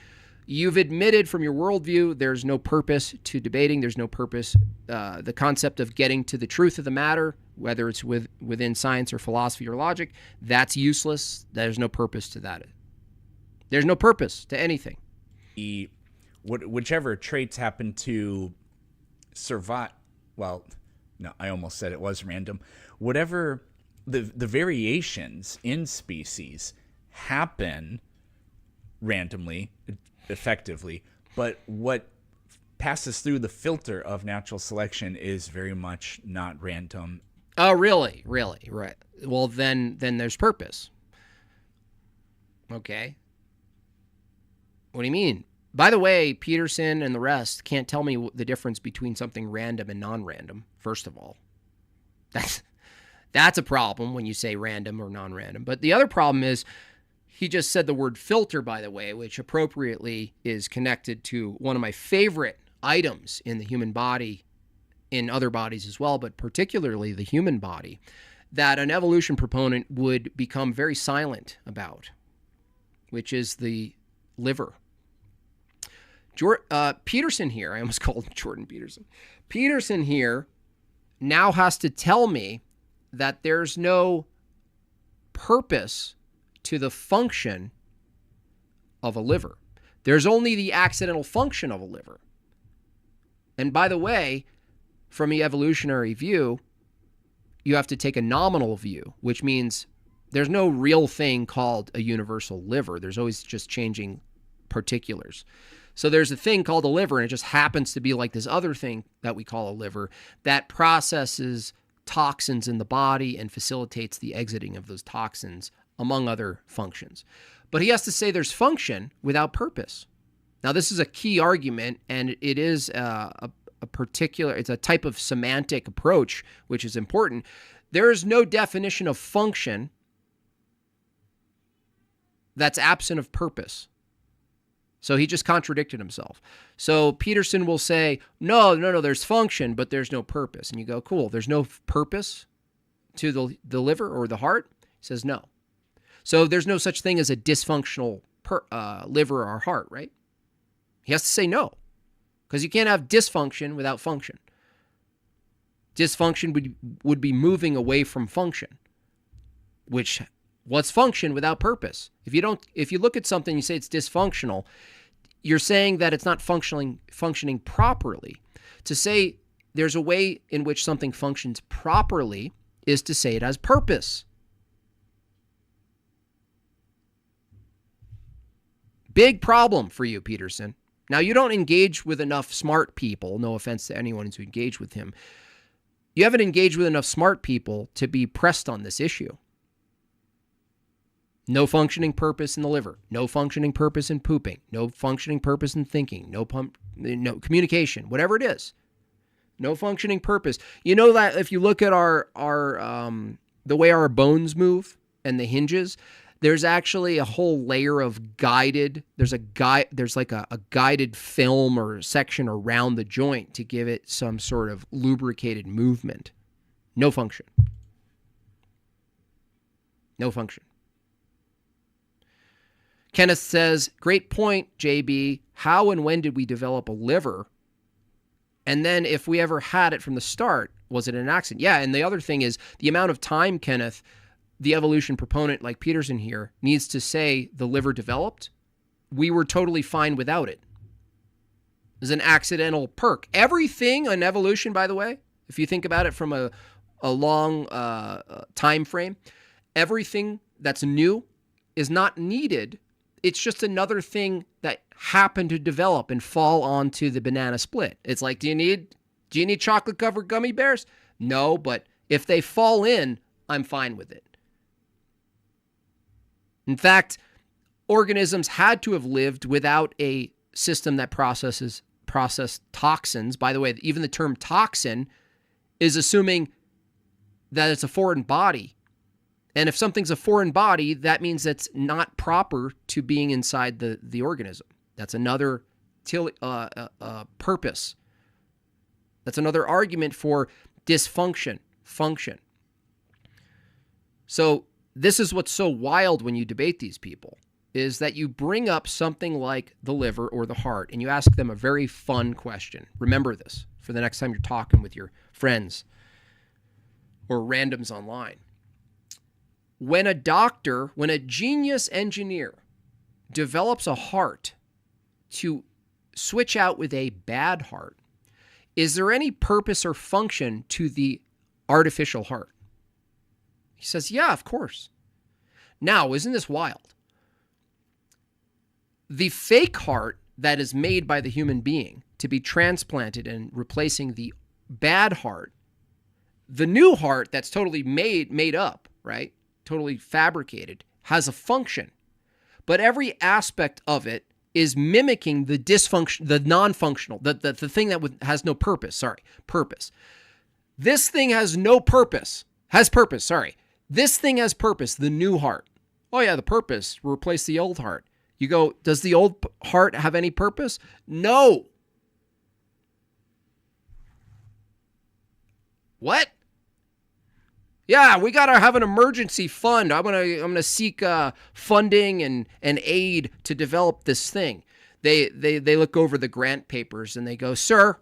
you've admitted from your worldview there's no purpose to debating. There's no purpose. The concept of getting to the truth of the matter, whether it's within science or philosophy or logic, that's useless. There's no purpose to that. There's no purpose to anything. Whichever traits happen to survive, well, no, I almost said it was random. Whatever the variations in species happen randomly, effectively, but what passes through the filter of natural selection is very much not random. Oh, really? Really? Right. Well, then there's purpose. Okay. What do you mean? By the way, Peterson and the rest can't tell me the difference between something random and non-random, first of all. That's a problem when you say random or non-random. But the other problem is he just said the word filter, by the way, which appropriately is connected to one of my favorite items in the human body, in other bodies as well, but particularly the human body, that an evolution proponent would become very silent about, which is the liver. Peterson here, I almost called Jordan Peterson. Peterson here now has to tell me that there's no purpose to the function of a liver. There's only the accidental function of a liver. And by the way, from the evolutionary view, you have to take a nominal view, which means there's no real thing called a universal liver. There's always just changing particulars. So there's a thing called a liver, and it just happens to be like this other thing that we call a liver that processes toxins in the body and facilitates the exiting of those toxins, among other functions. But he has to say there's function without purpose. Now, this is a key argument, and it is it's a type of semantic approach, which is important. There is no definition of function that's absent of purpose. So he just contradicted himself. So Peterson will say, no, there's function, but there's no purpose. And you go, cool, there's no purpose to the liver or the heart? He says no. So there's no such thing as a dysfunctional liver or heart, right? He has to say no, because you can't have dysfunction without function. Dysfunction would be moving away from function, which what's function without purpose? If you look at something, you say it's dysfunctional, you're saying that it's not functioning properly. To say there's a way in which something functions properly is to say it has purpose. Big problem for you, Peterson. Now, you don't engage with enough smart people. No offense to anyone who's engaged with him. You haven't engaged with enough smart people to be pressed on this issue. No functioning purpose in the liver. No functioning purpose in pooping. No functioning purpose in thinking. No communication. Whatever it is. No functioning purpose. You know that if you look at our the way our bones move and the hinges, there's actually a whole layer of guided. There's like a guided film or section around the joint to give it some sort of lubricated movement. No function. No function. Kenneth says, great point, JB. How and when did we develop a liver? And then if we ever had it from the start, was it an accident? Yeah, and the other thing is the amount of time, Kenneth, the evolution proponent like Peterson here needs to say the liver developed. We were totally fine without it. It's an accidental perk. Everything in evolution, by the way, if you think about it from a long time frame, everything that's new is not needed. It's just another thing that happened to develop and fall onto the banana split. It's like, do you need chocolate covered gummy bears? No, but if they fall in, I'm fine with it. In fact, organisms had to have lived without a system that processed toxins. By the way, even the term toxin is assuming that it's a foreign body. And if something's a foreign body, that means it's not proper to being inside the organism. That's another purpose. That's another argument for dysfunction, function. So this is what's so wild when you debate these people, is that you bring up something like the liver or the heart and you ask them a very fun question. Remember this for the next time you're talking with your friends or randoms online. When a genius engineer develops a heart to switch out with a bad heart, is there any purpose or function to the artificial heart? He says, yeah, of course. Now, isn't this wild? The fake heart that is made by the human being to be transplanted and replacing the bad heart, the new heart that's totally made up, right? Totally fabricated, has a function. But every aspect of it is mimicking the dysfunction, the non-functional, the thing that has no purpose. Purpose. This thing has no purpose. This thing has purpose, the new heart. Oh yeah, the purpose, replace the old heart. You go, does the old heart have any purpose? No. What? Yeah, we got to have an emergency fund. I'm gonna seek funding and aid to develop this thing. They look over the grant papers and they go, sir,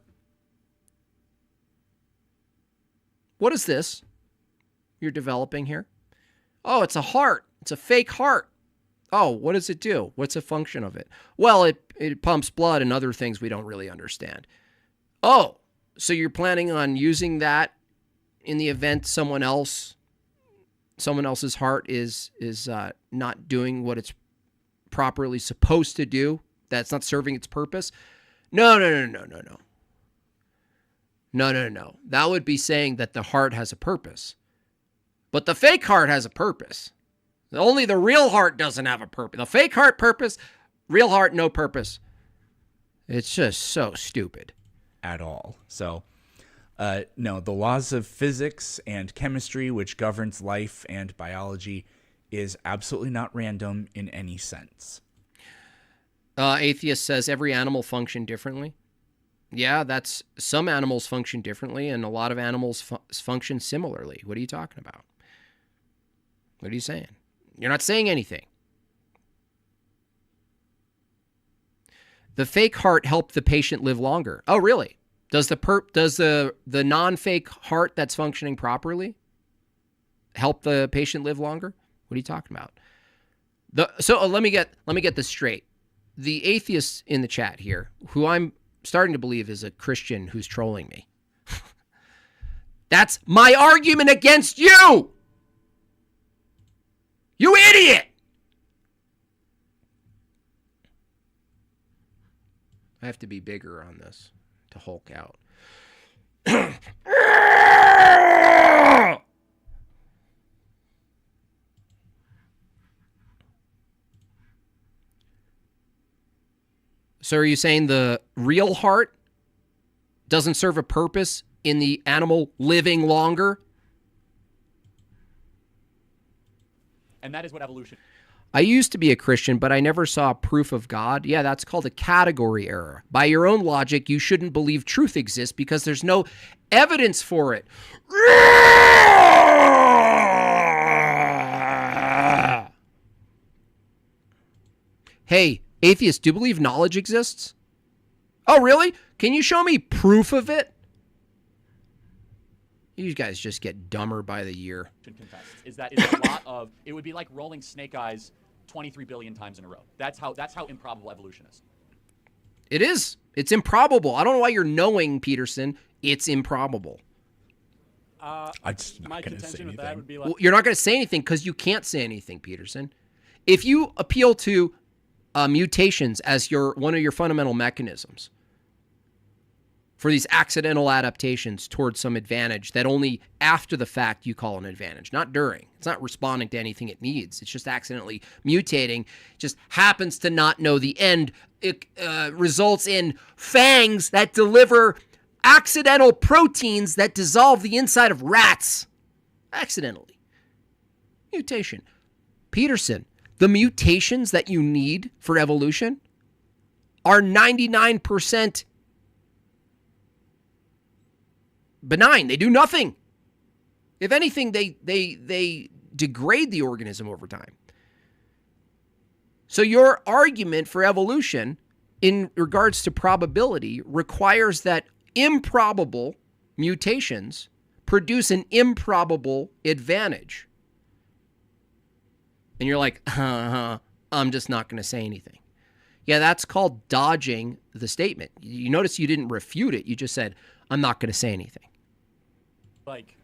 what is this you're developing here? Oh, it's a heart. It's a fake heart. Oh, what does it do? What's the function of it? Well, it pumps blood and other things we don't really understand. Oh, so you're planning on using that in the event someone else's heart is not doing what it's properly supposed to do, that's not serving its purpose? No. That would be saying that the heart has a purpose. But the fake heart has a purpose. Only the real heart doesn't have a purpose. The fake heart purpose, real heart no purpose. It's just so stupid. At all. So, no, the laws of physics and chemistry, which governs life and biology, is absolutely not random in any sense. Atheist says every animal function differently. Yeah, some animals function differently, and a lot of animals function similarly. What are you talking about? What are you saying? You're not saying anything. The fake heart helped the patient live longer. Oh, really? Does the non-fake heart that's functioning properly help the patient live longer? What are you talking about? Let me get this straight. The atheist in the chat here, who I'm starting to believe is a Christian who's trolling me. That's my argument against you. You idiot. I have to be bigger on this to Hulk out. So are you saying the real heart doesn't serve a purpose in the animal living longer? And that is what evolution. I used to be a Christian, but I never saw proof of God. Yeah, that's called a category error. By your own logic, you shouldn't believe truth exists because there's no evidence for it. Hey, atheists, do you believe knowledge exists? Oh, really? Can you show me proof of it? You guys just get dumber by the year. Is that is a lot of, it would be like rolling snake eyes 23 billion times in a row. That's how improbable evolution is. It is. It's improbable. I don't know why you're knowing, Peterson. It's improbable. My contention with that would be like... Well, you're not going to say anything because you can't say anything, Peterson. If you appeal to mutations as one of your fundamental mechanisms, for these accidental adaptations towards some advantage that only after the fact you call an advantage, not during. It's not responding to anything it needs. It's just accidentally mutating, just happens to not know the end. It results in fangs that deliver accidental proteins that dissolve the inside of rats. Accidentally. Mutation. Peterson, the mutations that you need for evolution are 99% benign. They do nothing. If anything, they degrade the organism over time. So your argument for evolution in regards to probability requires that improbable mutations produce an improbable advantage. And you're like, I'm just not going to say anything. Yeah, that's called dodging the statement. You notice you didn't refute it. You just said, I'm not going to say anything. Like,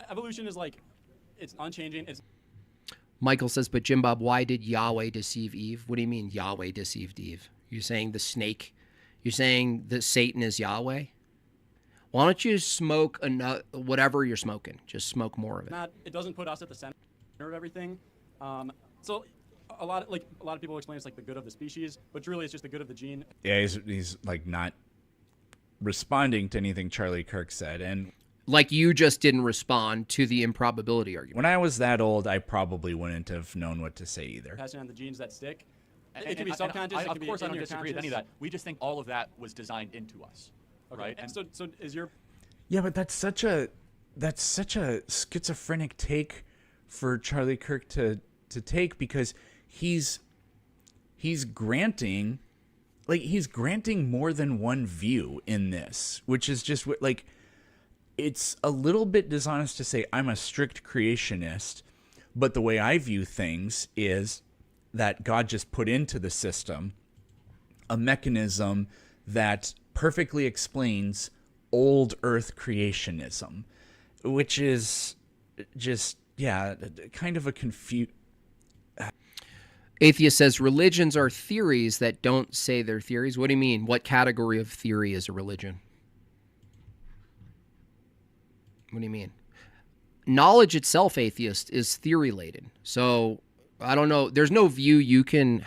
evolution is like, it's unchanging. It's Michael says, but Jimbob, why did Yahweh deceive Eve? What do you mean Yahweh deceived Eve? You're saying the snake? You're saying that Satan is Yahweh? Why don't you smoke whatever you're smoking? Just smoke more of it. It doesn't put us at the center of everything. So a lot of people explain it's like the good of the species, but truly it's just the good of the gene. Yeah, he's like not responding to anything Charlie Kirk said. And like you just didn't respond to the improbability argument. when I was that old, I probably wouldn't have known what to say either. Passing on the genes that stick. And, It can be subconscious. of course, I in don't your disagree with any of conscious. that. We just think all of that was designed into us, Okay. right? And so is your Yeah, but that's such a schizophrenic take for Charlie Kirk to take, because he's granting more than one view in this, which is just like, it's a little bit dishonest to say I'm a strict creationist, but the way I view things is that God just put into the system a mechanism that perfectly explains old earth creationism, which is just, yeah, kind of a Atheist says religions are theories that don't say they're theories. What do you mean? What category of theory is a religion? What do you mean? Knowledge itself, atheist, is theory-laden. So I don't know. There's no view you can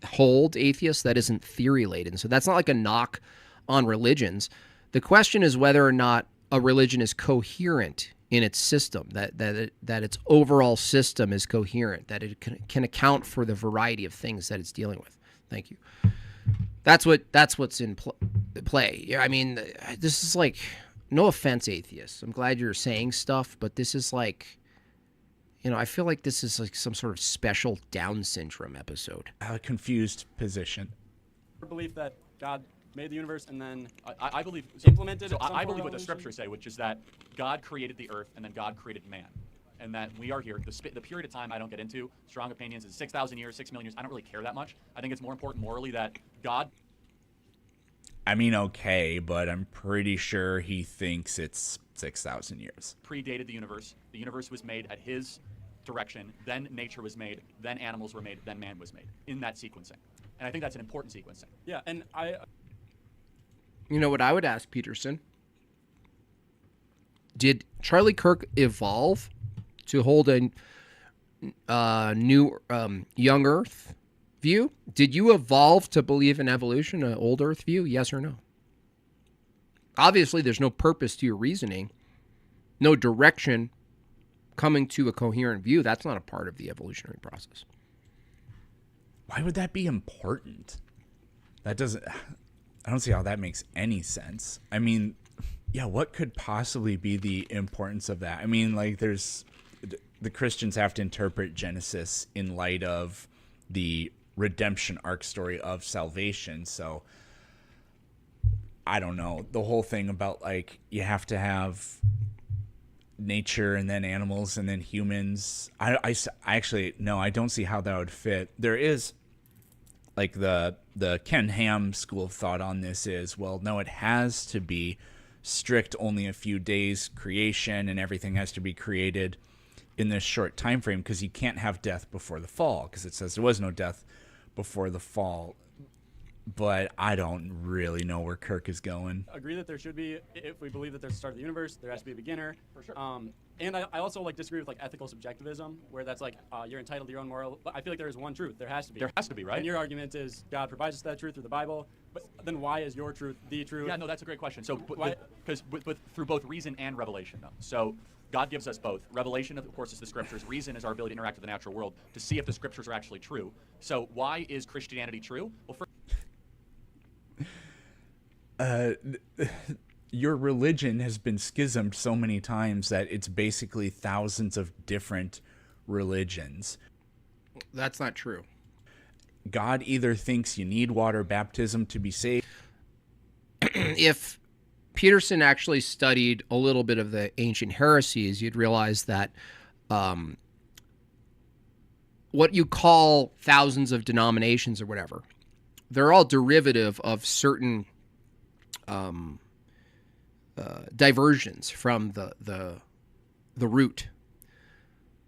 hold, atheist, that isn't theory-laden. So that's not like a knock on religions. The question is whether or not a religion is coherent in its system, that its overall system is coherent, that it can account for the variety of things that it's dealing with. Thank you. That's what's in play. I mean, this is like, no offense, atheists. I'm glad you're saying stuff, but this is like, I feel like this is like some sort of special Down syndrome episode. a confused position. belief that God made the universe and then I believe implemented. So some I form believe of what the evolution? scriptures say, which is that God created the earth and then God created man, and that we are here. The period of time I don't get into. Strong opinions is 6,000 years, 6 million years. I don't really care that much. I think it's more important morally that God. I mean, okay, but I'm pretty sure he thinks it's 6,000 years. Predated the universe. The universe was made at his direction. Then nature was made. Then animals were made. Then man was made. In that sequencing, and I think that's an important sequencing. Yeah, and You know what I would ask, Peterson? Did Charlie Kirk evolve to hold a new young Earth view? Did you evolve to believe in evolution, an old Earth view? Yes or no? Obviously, there's no purpose to your reasoning, no direction coming to a coherent view. That's not a part of the evolutionary process. Why would that be important? I don't see how that makes any sense. I mean, yeah, what could possibly be the importance of that? I mean, like, the Christians have to interpret Genesis in light of the redemption arc story of salvation. So I don't know. The whole thing about, like, you have to have nature and then animals and then humans. I actually, no, I don't see how that would fit. There is, like, the Ken Ham school of thought on this is, well, no, it has to be strict, only a few days creation, and everything has to be created in this short time frame because you can't have death before the fall, because it says there was no death before the fall. but I don't really know where Kirk is going. Agree that there should be, if we believe that there's the start of the universe, there has to be a beginner. For sure. And I also like disagree with like ethical subjectivism, where that's like you're entitled to your own moral. But I feel like there is one truth. There has to be. There has to be, right? And your argument is God provides us that truth through the Bible. But then why is your truth the truth? Yeah, no, that's a great question. So, because through both reason and revelation, though. So, God gives us both. Revelation, of course, is the scriptures. Reason is our ability to interact with the natural world to see if the scriptures are actually true. So, why is Christianity true? Well, Your religion has been schismed so many times that it's basically thousands of different religions. That's not true. God either thinks you need water baptism to be saved. If Peterson actually studied a little bit of the ancient heresies, you'd realize that what you call thousands of denominations or whatever, they're all derivative of certain diversions from the root.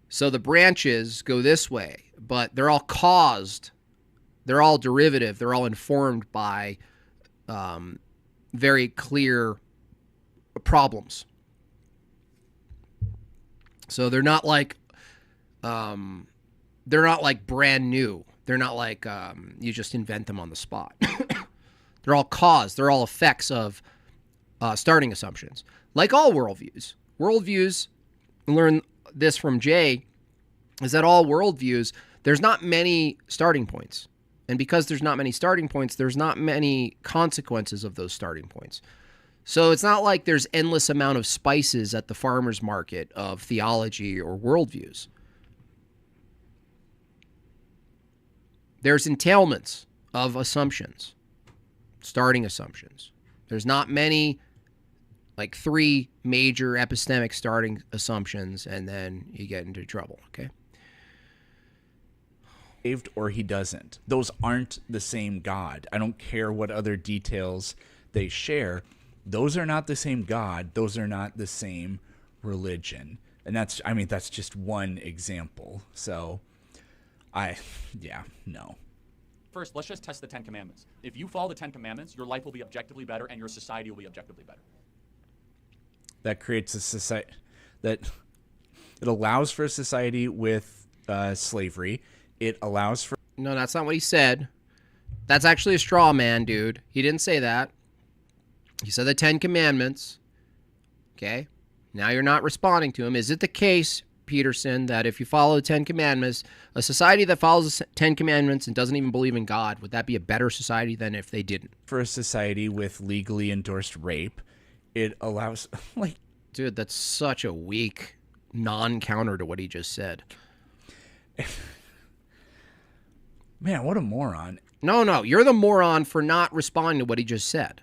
So the branches go this way, but they're all caused, they're all derivative, they're all informed by very clear problems. So they're not like brand new. They're not like you just invent them on the spot. They're all caused. They're all effects of starting assumptions. Like all worldviews. Worldviews, learn this from Jay, is that all worldviews, there's not many starting points. And because there's not many starting points, there's not many consequences of those starting points. So it's not like there's endless amount of spices at the farmer's market of theology or worldviews. There's entailments of assumptions, starting assumptions. There's not many, like 3 major epistemic starting assumptions, and then you get into trouble, okay? Saved or he doesn't. Those aren't the same God. I don't care what other details they share. Those are not the same God. Those are not the same religion. And that's just one example. So no. first, let's just test the 10 Commandments. If you follow the 10 Commandments, your life will be objectively better and your society will be objectively better. That creates a society that it allows for a society with slavery. It allows for... No, that's not what he said. That's actually a straw man, dude. He didn't say that. He said the 10 Commandments. Okay? Now you're not responding to him. Is it the case, Peterson, that if you follow the 10 Commandments, a society that follows the 10 Commandments and doesn't even believe in God, would that be a better society than if they didn't? For a society with legally endorsed rape, it allows... like, dude, that's such a weak non-counter to what he just said. Man, what a moron. No, you're the moron for not responding to what he just said.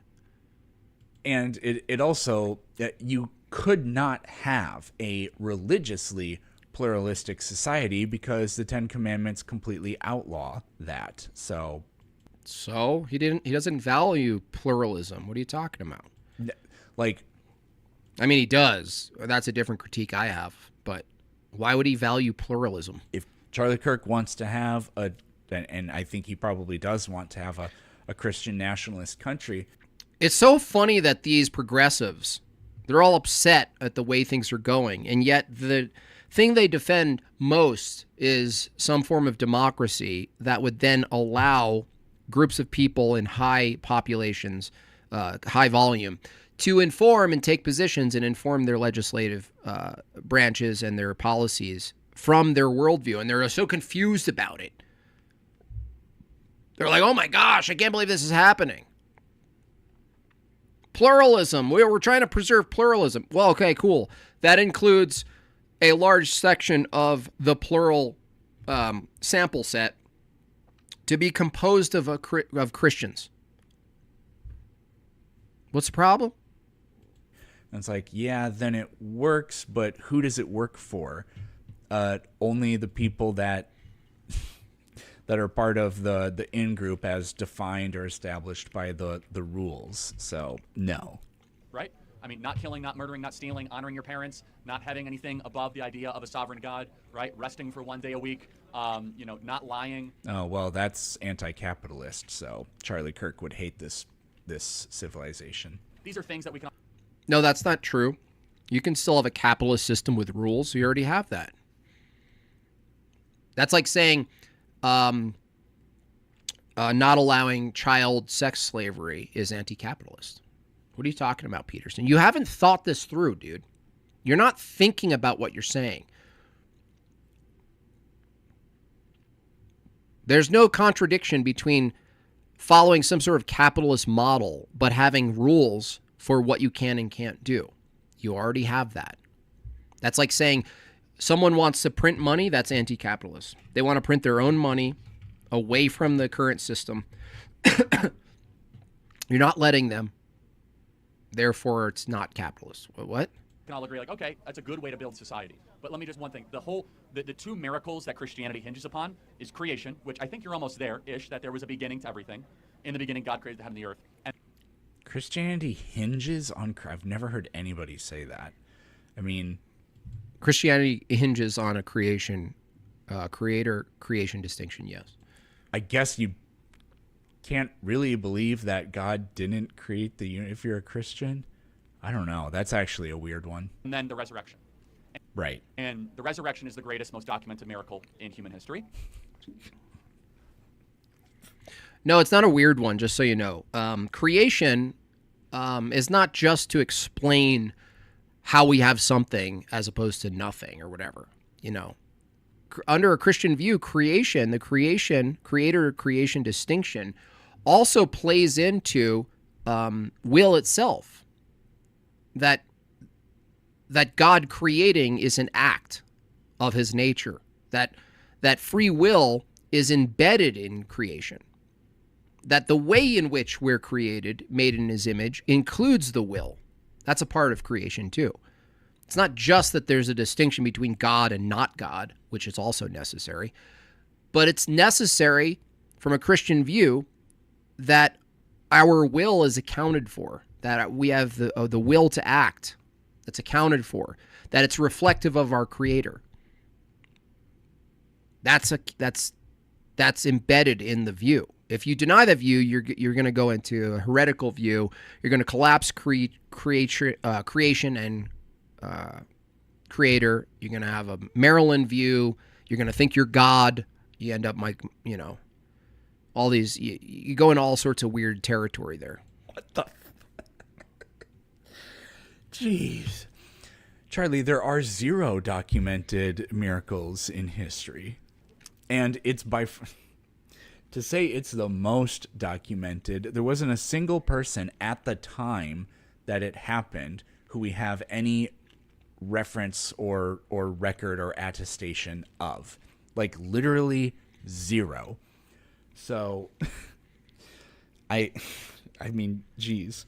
And it also, you could not have a religiously pluralistic society because the 10 Commandments completely outlaw that. So he doesn't value pluralism. What are you talking about? Like, I mean, he does. That's a different critique I have. But why would he value pluralism? if Charlie Kirk wants to have and I think he probably does want to have a Christian nationalist country. It's so funny that these progressives, they're all upset at the way things are going, and yet the thing they defend most is some form of democracy that would then allow groups of people in high populations, high volume, to inform and take positions and inform their legislative branches and their policies from their worldview, and they're so confused about it. They're like, oh my gosh, I can't believe this is happening. Pluralism. We're trying to preserve pluralism. Well, okay, cool. That includes a large section of the plural sample set to be composed of Christians. What's the problem? And it's like, yeah, then it works, but who does it work for? Only the people that are part of the in-group as defined or established by the rules. So, no. Right? I mean, not killing, not murdering, not stealing, honoring your parents, not having anything above the idea of a sovereign God, right? Resting for 1 day a week, not lying. Oh, well, that's anti-capitalist, so Charlie Kirk would hate this civilization. These are things that we can... No, that's not true. You can still have a capitalist system with rules. You already have that. That's like saying not allowing child sex slavery is anti-capitalist. What are you talking about, Peterson? You haven't thought this through, dude. You're not thinking about what you're saying. There's no contradiction between following some sort of capitalist model but having rules for what you can and can't do. You already have that. That's like saying someone wants to print money. That's anti-capitalist. They want to print their own money away from the current system. You're not letting them. Therefore, it's not capitalist. What? Can all agree, like, okay, that's a good way to build society. But let me just one thing. The two miracles that Christianity hinges upon is creation, which I think you're almost there-ish, that there was a beginning to everything. In the beginning, God created the heaven and the earth. And Christianity hinges on... I've never heard anybody say that. I mean... Christianity hinges on a creation, creator-creation distinction, yes. I guess you can't really believe that God didn't create the universe if you're a Christian. I don't know. That's actually a weird one. And then the resurrection. Right. And the resurrection is the greatest, most documented miracle in human history. No, it's not a weird one, just so you know. Creation is not just to explain how we have something as opposed to nothing or whatever. You know, under a Christian view, creation, the creator-creation distinction also plays into will itself. That God creating is an act of his nature. That free will is embedded in creation. That the way in which we're created, made in his image, includes the will. That's a part of creation too. It's not just that there's a distinction between God and not God, which is also necessary, but it's necessary from a Christian view that our will is accounted for, that we have the will to act that's accounted for, that it's reflective of our Creator. That's embedded in the view. If you deny the view, you're going to go into a heretical view. You're going to collapse creation and Creator. You're going to have a Maryland view. You're going to think you're God. You end up like, all these. You go in all sorts of weird territory there. What the? Jeez. Charlie, there are 0 documented miracles in history. And it's to say it's the most documented, there wasn't a single person at the time that it happened who we have any reference or record or attestation of. Like literally 0. So I mean, geez.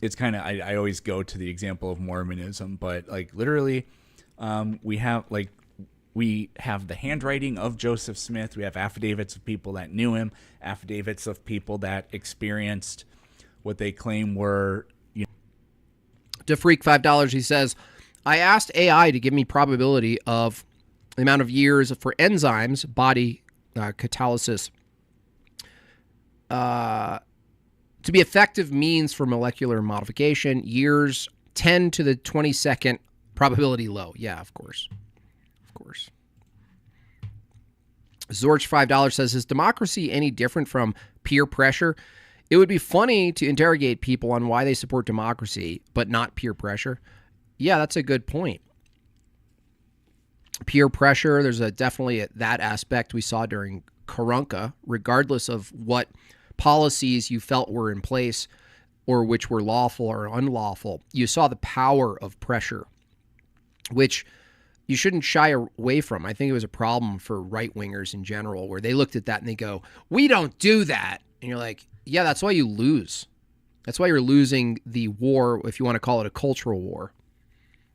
It's kind of, I always go to the example of Mormonism, but like literally we have the handwriting of Joseph Smith. We have affidavits of people that knew him, affidavits of people that experienced what they claim were. To Freak $5, he says, I asked AI to give me probability of the amount of years for enzymes, body catalysis, to be effective means for molecular modification, years 10 to the 22nd, probability low. Yeah, of course. Of course. Zorch $5 says, is democracy any different from peer pressure? It would be funny to interrogate people on why they support democracy, but not peer pressure. Yeah, that's a good point. Peer pressure, there's definitely that aspect we saw during Karunka, regardless of what policies you felt were in place or which were lawful or unlawful. You saw the power of pressure, which you shouldn't shy away from. I think it was a problem for right-wingers in general, where they looked at that and they go, we don't do that. And you're like, yeah, that's why you lose. That's why you're losing the war, if you want to call it a cultural war.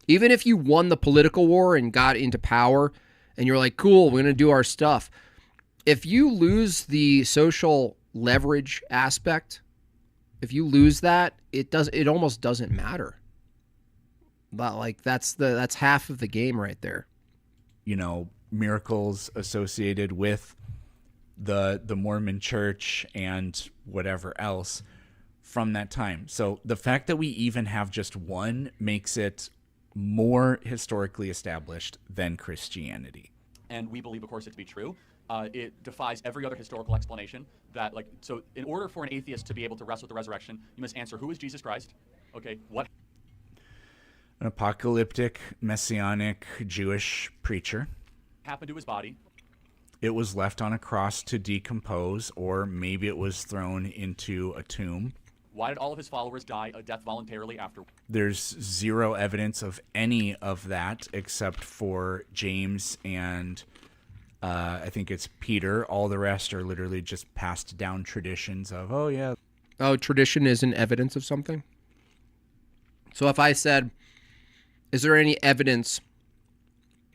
Even if you won the political war and got into power and you're like, cool, we're going to do our stuff. If you lose the social leverage aspect If you lose that, it almost doesn't matter. But like that's half of the game right there. You know, miracles associated with the Mormon church and whatever else from that time. So the fact that we even have just one makes it more historically established than Christianity. And we believe, of course, it to be true. It defies every other historical explanation that, like, so in order for an atheist to be able to wrestle with the resurrection, you must answer, who is Jesus Christ? Okay, what? An apocalyptic, messianic, Jewish preacher. Happened to his body? It was left on a cross to decompose, or maybe it was thrown into a tomb. Why did all of his followers die a death voluntarily after? There's zero evidence of any of that except for James and I think it's Peter. All the rest are literally just passed down traditions of, oh, yeah. Oh, tradition isn't evidence of something? So if I said, is there any evidence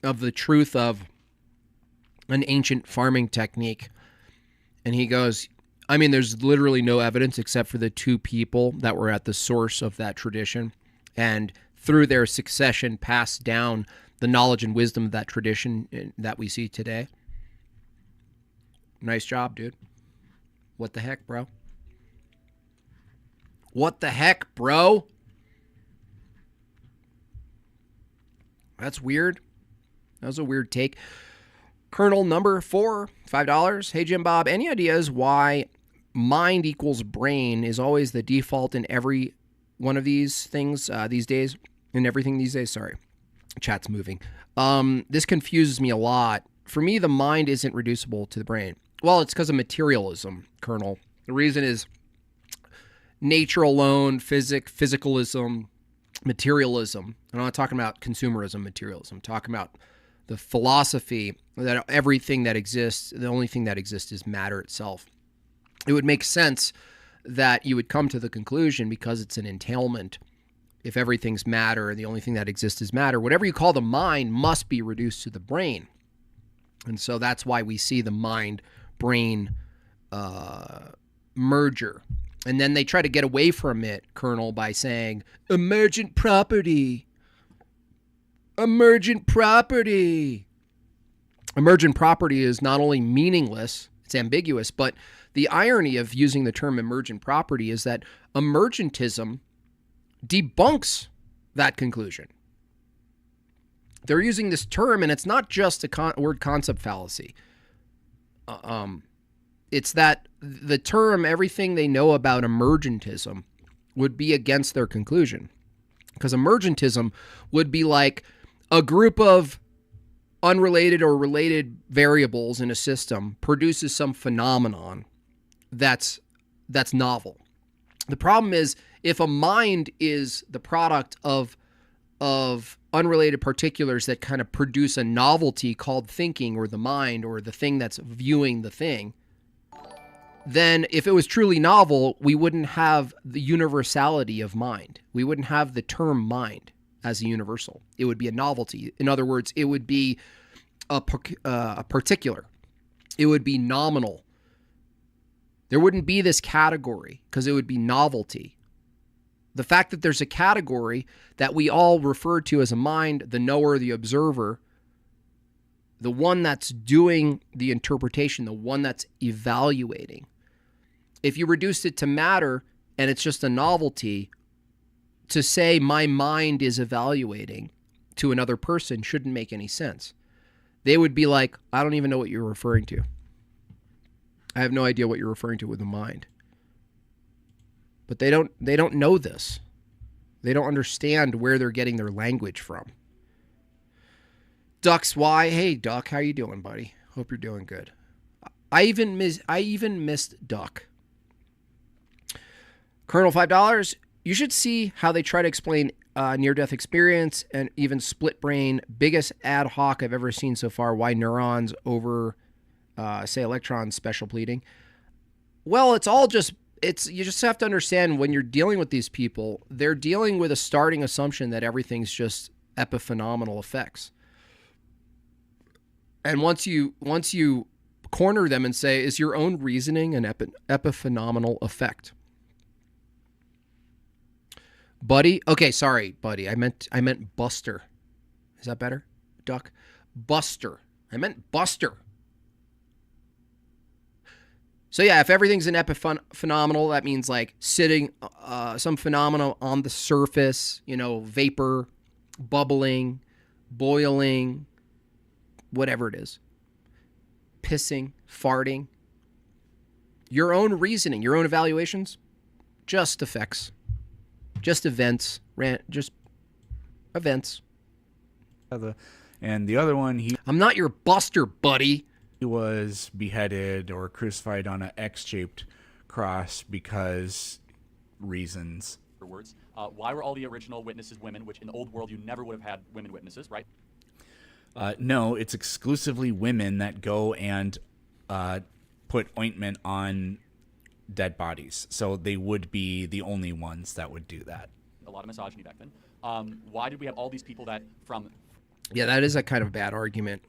of the truth of an ancient farming technique? And he goes, I mean, there's literally no evidence except for the two people that were at the source of that tradition, and through their succession passed down the knowledge and wisdom of that tradition that we see today. Nice job, dude. What the heck, bro? What the heck, bro? That's weird. That was a weird take. Colonel number 4, $5. Hey, Jimbob, any ideas why mind equals brain is always the default in every one of these things these days? In everything these days? Sorry. Chat's moving. This confuses me a lot. For me, the mind isn't reducible to the brain. Well, it's because of materialism, Colonel. The reason is nature alone, physicalism, materialism. I'm not talking about consumerism, materialism. I'm talking about the philosophy that everything that exists, the only thing that exists is matter itself. It would make sense that you would come to the conclusion, because it's an entailment, if everything's matter and the only thing that exists is matter, whatever you call the mind must be reduced to the brain. And so that's why we see the mind-brain merger. And then they try to get away from it, Colonel, by saying, emergent property. Emergent property. Emergent property is not only meaningless, it's ambiguous, but the irony of using the term emergent property is that emergentism debunks that conclusion. They're using this term, and it's not just a word concept fallacy. It's that the term, everything they know about emergentism, would be against their conclusion. Because emergentism would be like a group of unrelated or related variables in a system produces some phenomenon that's novel. The problem is, if a mind is the product of unrelated particulars that kind of produce a novelty called thinking, or the mind, or the thing that's viewing the thing, then if it was truly novel, we wouldn't have the universality of mind. We wouldn't have the term mind as a universal. It would be a novelty. In other words, it would be a particular. It would be nominal. There wouldn't be this category because it would be novelty. The fact that there's a category that we all refer to as a mind, the knower, the observer, the one that's doing the interpretation, the one that's evaluating. If you reduced it to matter and it's just a novelty, to say my mind is evaluating to another person shouldn't make any sense. They would be like, I don't even know what you're referring to. I have no idea what you're referring to with the mind. But they don't know this. They don't understand where they're getting their language from. Ducks Y, hey Duck, how you doing, buddy? Hope you're doing good. I even missed Duck. Colonel $5. You should see how they try to explain near-death experience and even split brain. Biggest ad hoc I've ever seen so far. Why neurons over, say, electrons? Special pleading. Well, you just have to understand, when you're dealing with these people, they're dealing with a starting assumption that everything's just epiphenomenal effects. And once you corner them and say, is your own reasoning an epiphenomenal effect? Buddy? Okay, sorry, buddy. I meant Buster. Is that better? Duck? Buster. I meant Buster. So yeah, if everything's an epiphenomenal, that means like sitting some phenomena on the surface, vapor, bubbling, boiling, whatever it is. Pissing, farting. Your own reasoning, your own evaluations, just effects. Just events, just events. And the other one, I'm not your Buster, buddy. he was beheaded or crucified on an X-shaped cross because reasons. Words. Why were all the original witnesses women, which in the old world you never would have had women witnesses, right? No, it's exclusively women that go and put ointment on dead bodies. So they would be the only ones that would do that. A lot of misogyny back then. Why did we have all these people that from... Yeah, that is a kind of bad argument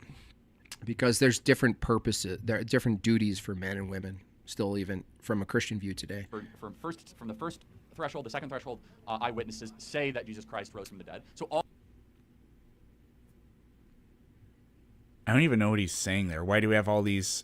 because there's different purposes. There are different duties for men and women, still even from a Christian view today. From the first threshold, the second threshold, eyewitnesses say that Jesus Christ rose from the dead. So all... I don't even know what he's saying there. Why do we have all these...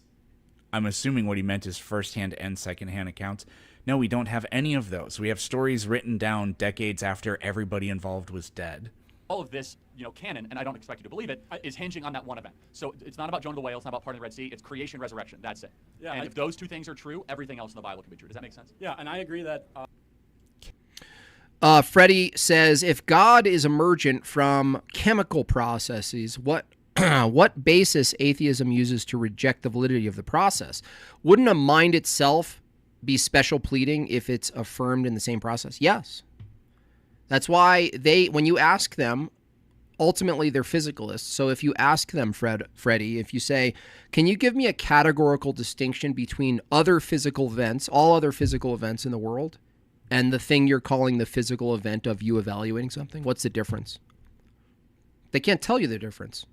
I'm assuming what he meant is first-hand and second-hand accounts. No, we don't have any of those. We have stories written down decades after everybody involved was dead. All of this, canon, and I don't expect you to believe it, is hinging on that one event. So it's not about Jonah the whale, it's not about parting the Red Sea, it's creation, resurrection, that's it. Yeah, and if those two things are true, everything else in the Bible can be true. Does that make sense? Yeah, and I agree that... Freddie says, if God is emergent from chemical processes, what basis atheism uses to reject the validity of the process? Wouldn't a mind itself be special pleading if it's affirmed in the same process? Yes. That's why when you ask them, ultimately they're physicalists. So if you ask them, Freddie, if you say, can you give me a categorical distinction between other physical events, all other physical events in the world, and the thing you're calling the physical event of you evaluating something? What's the difference? They can't tell you the difference.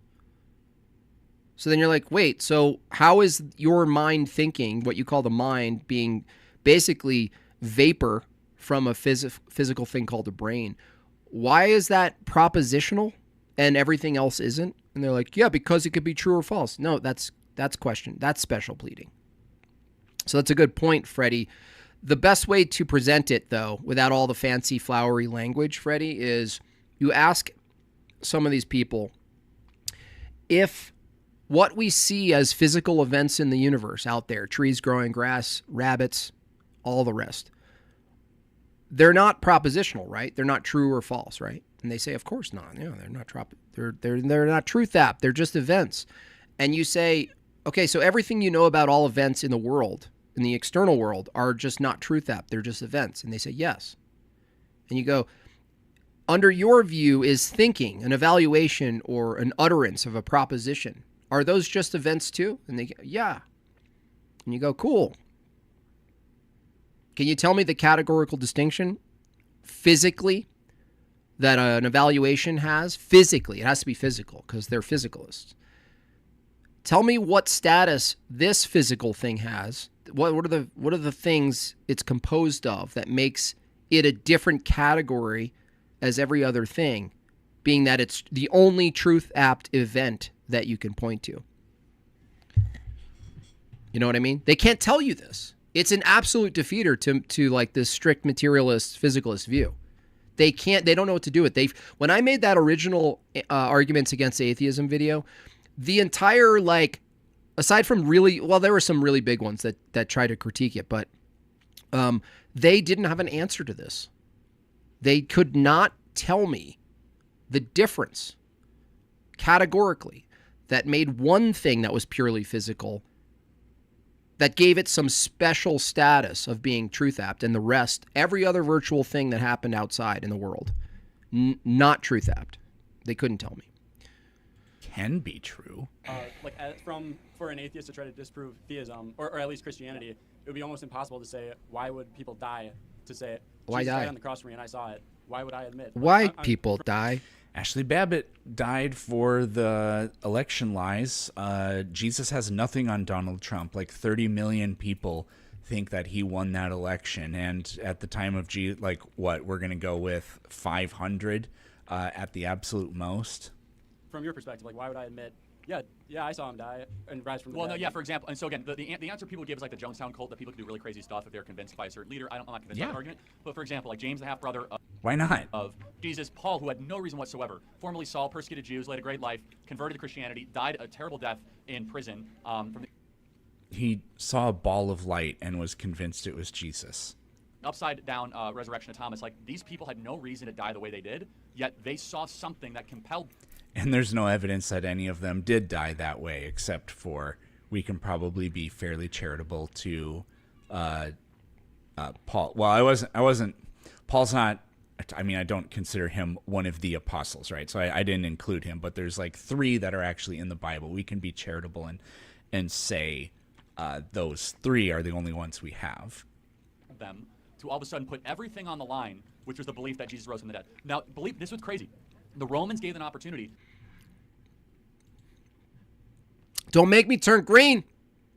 So then you're like, wait, so how is your mind thinking, what you call the mind, being basically vapor from a physical thing called the brain? Why is that propositional and everything else isn't? And they're like, yeah, because it could be true or false. No, that's question. That's special pleading. So that's a good point, Freddie. The best way to present it, though, without all the fancy, flowery language, Freddie, is you ask some of these people if what we see as physical events in the universe out there, trees growing, grass, rabbits, all the rest, they're not propositional, right? They're not true or false, right? And they say, of course not. Yeah, they're not they're not truth apt. They're just events. And you say, okay, so everything you know about all events in the world, in the external world, are just not truth apt. They're just events. And they say, yes. And you go, under your view, is thinking an evaluation or an utterance of a proposition? Are those just events too? And they go, yeah. And you go, cool. Can you tell me the categorical distinction physically that an evaluation has? Physically, it has to be physical because they're physicalists. Tell me what status this physical thing has. What are the things it's composed of that makes it a different category as every other thing, being that it's the only truth apt event that you can point to. You know what I mean? They can't tell you this. It's an absolute defeater to like this strict materialist, physicalist view. They don't know what to do with it. When I made that original arguments against atheism video, the entire, like, aside from there were some really big ones that try to critique it, but they didn't have an answer to this. They could not tell me the difference categorically that made one thing that was purely physical, that gave it some special status of being truth apt, and the rest, every other virtual thing that happened outside in the world, not truth apt. They couldn't tell me. Can be true. For an atheist to try to disprove theism, or at least Christianity, it would be almost impossible to say, why would people die to say it? Why Jesus die? died on the cross for me and I saw it. Why would I admit? Why people die? Ashley Babbitt died for the election lies. Jesus has nothing on Donald Trump. Like 30 million people think that he won that election. And at the time of Jesus, like what, we're going to go with 500 at the absolute most. From your perspective, like, why would I admit, yeah, I saw him die and rise from the dead? Well, no, yeah, for example, and so again, the answer people give is like the Jonestown cult, that people can do really crazy stuff if they're convinced by a certain leader. I'm not convinced by that argument. But for example, like James, the half-brother Why not? of Jesus, Paul, who had no reason whatsoever, formerly Saul, persecuted Jews, led a great life, converted to Christianity, died a terrible death in prison. He saw a ball of light and was convinced it was Jesus. Upside down resurrection of Thomas. Like, these people had no reason to die the way they did, yet they saw something that compelled. And there's no evidence that any of them did die that way, except for we can probably be fairly charitable to Paul. Well, I wasn't. Paul's not. I mean, I don't consider him one of the apostles, right? So I didn't include him. But there's like 3 that are actually in the Bible. We can be charitable and say those 3 are the only ones we have. Them to all of a sudden put everything on the line, which was the belief that Jesus rose from the dead. Now, believe this was crazy. The Romans gave them an opportunity. Don't make me turn green.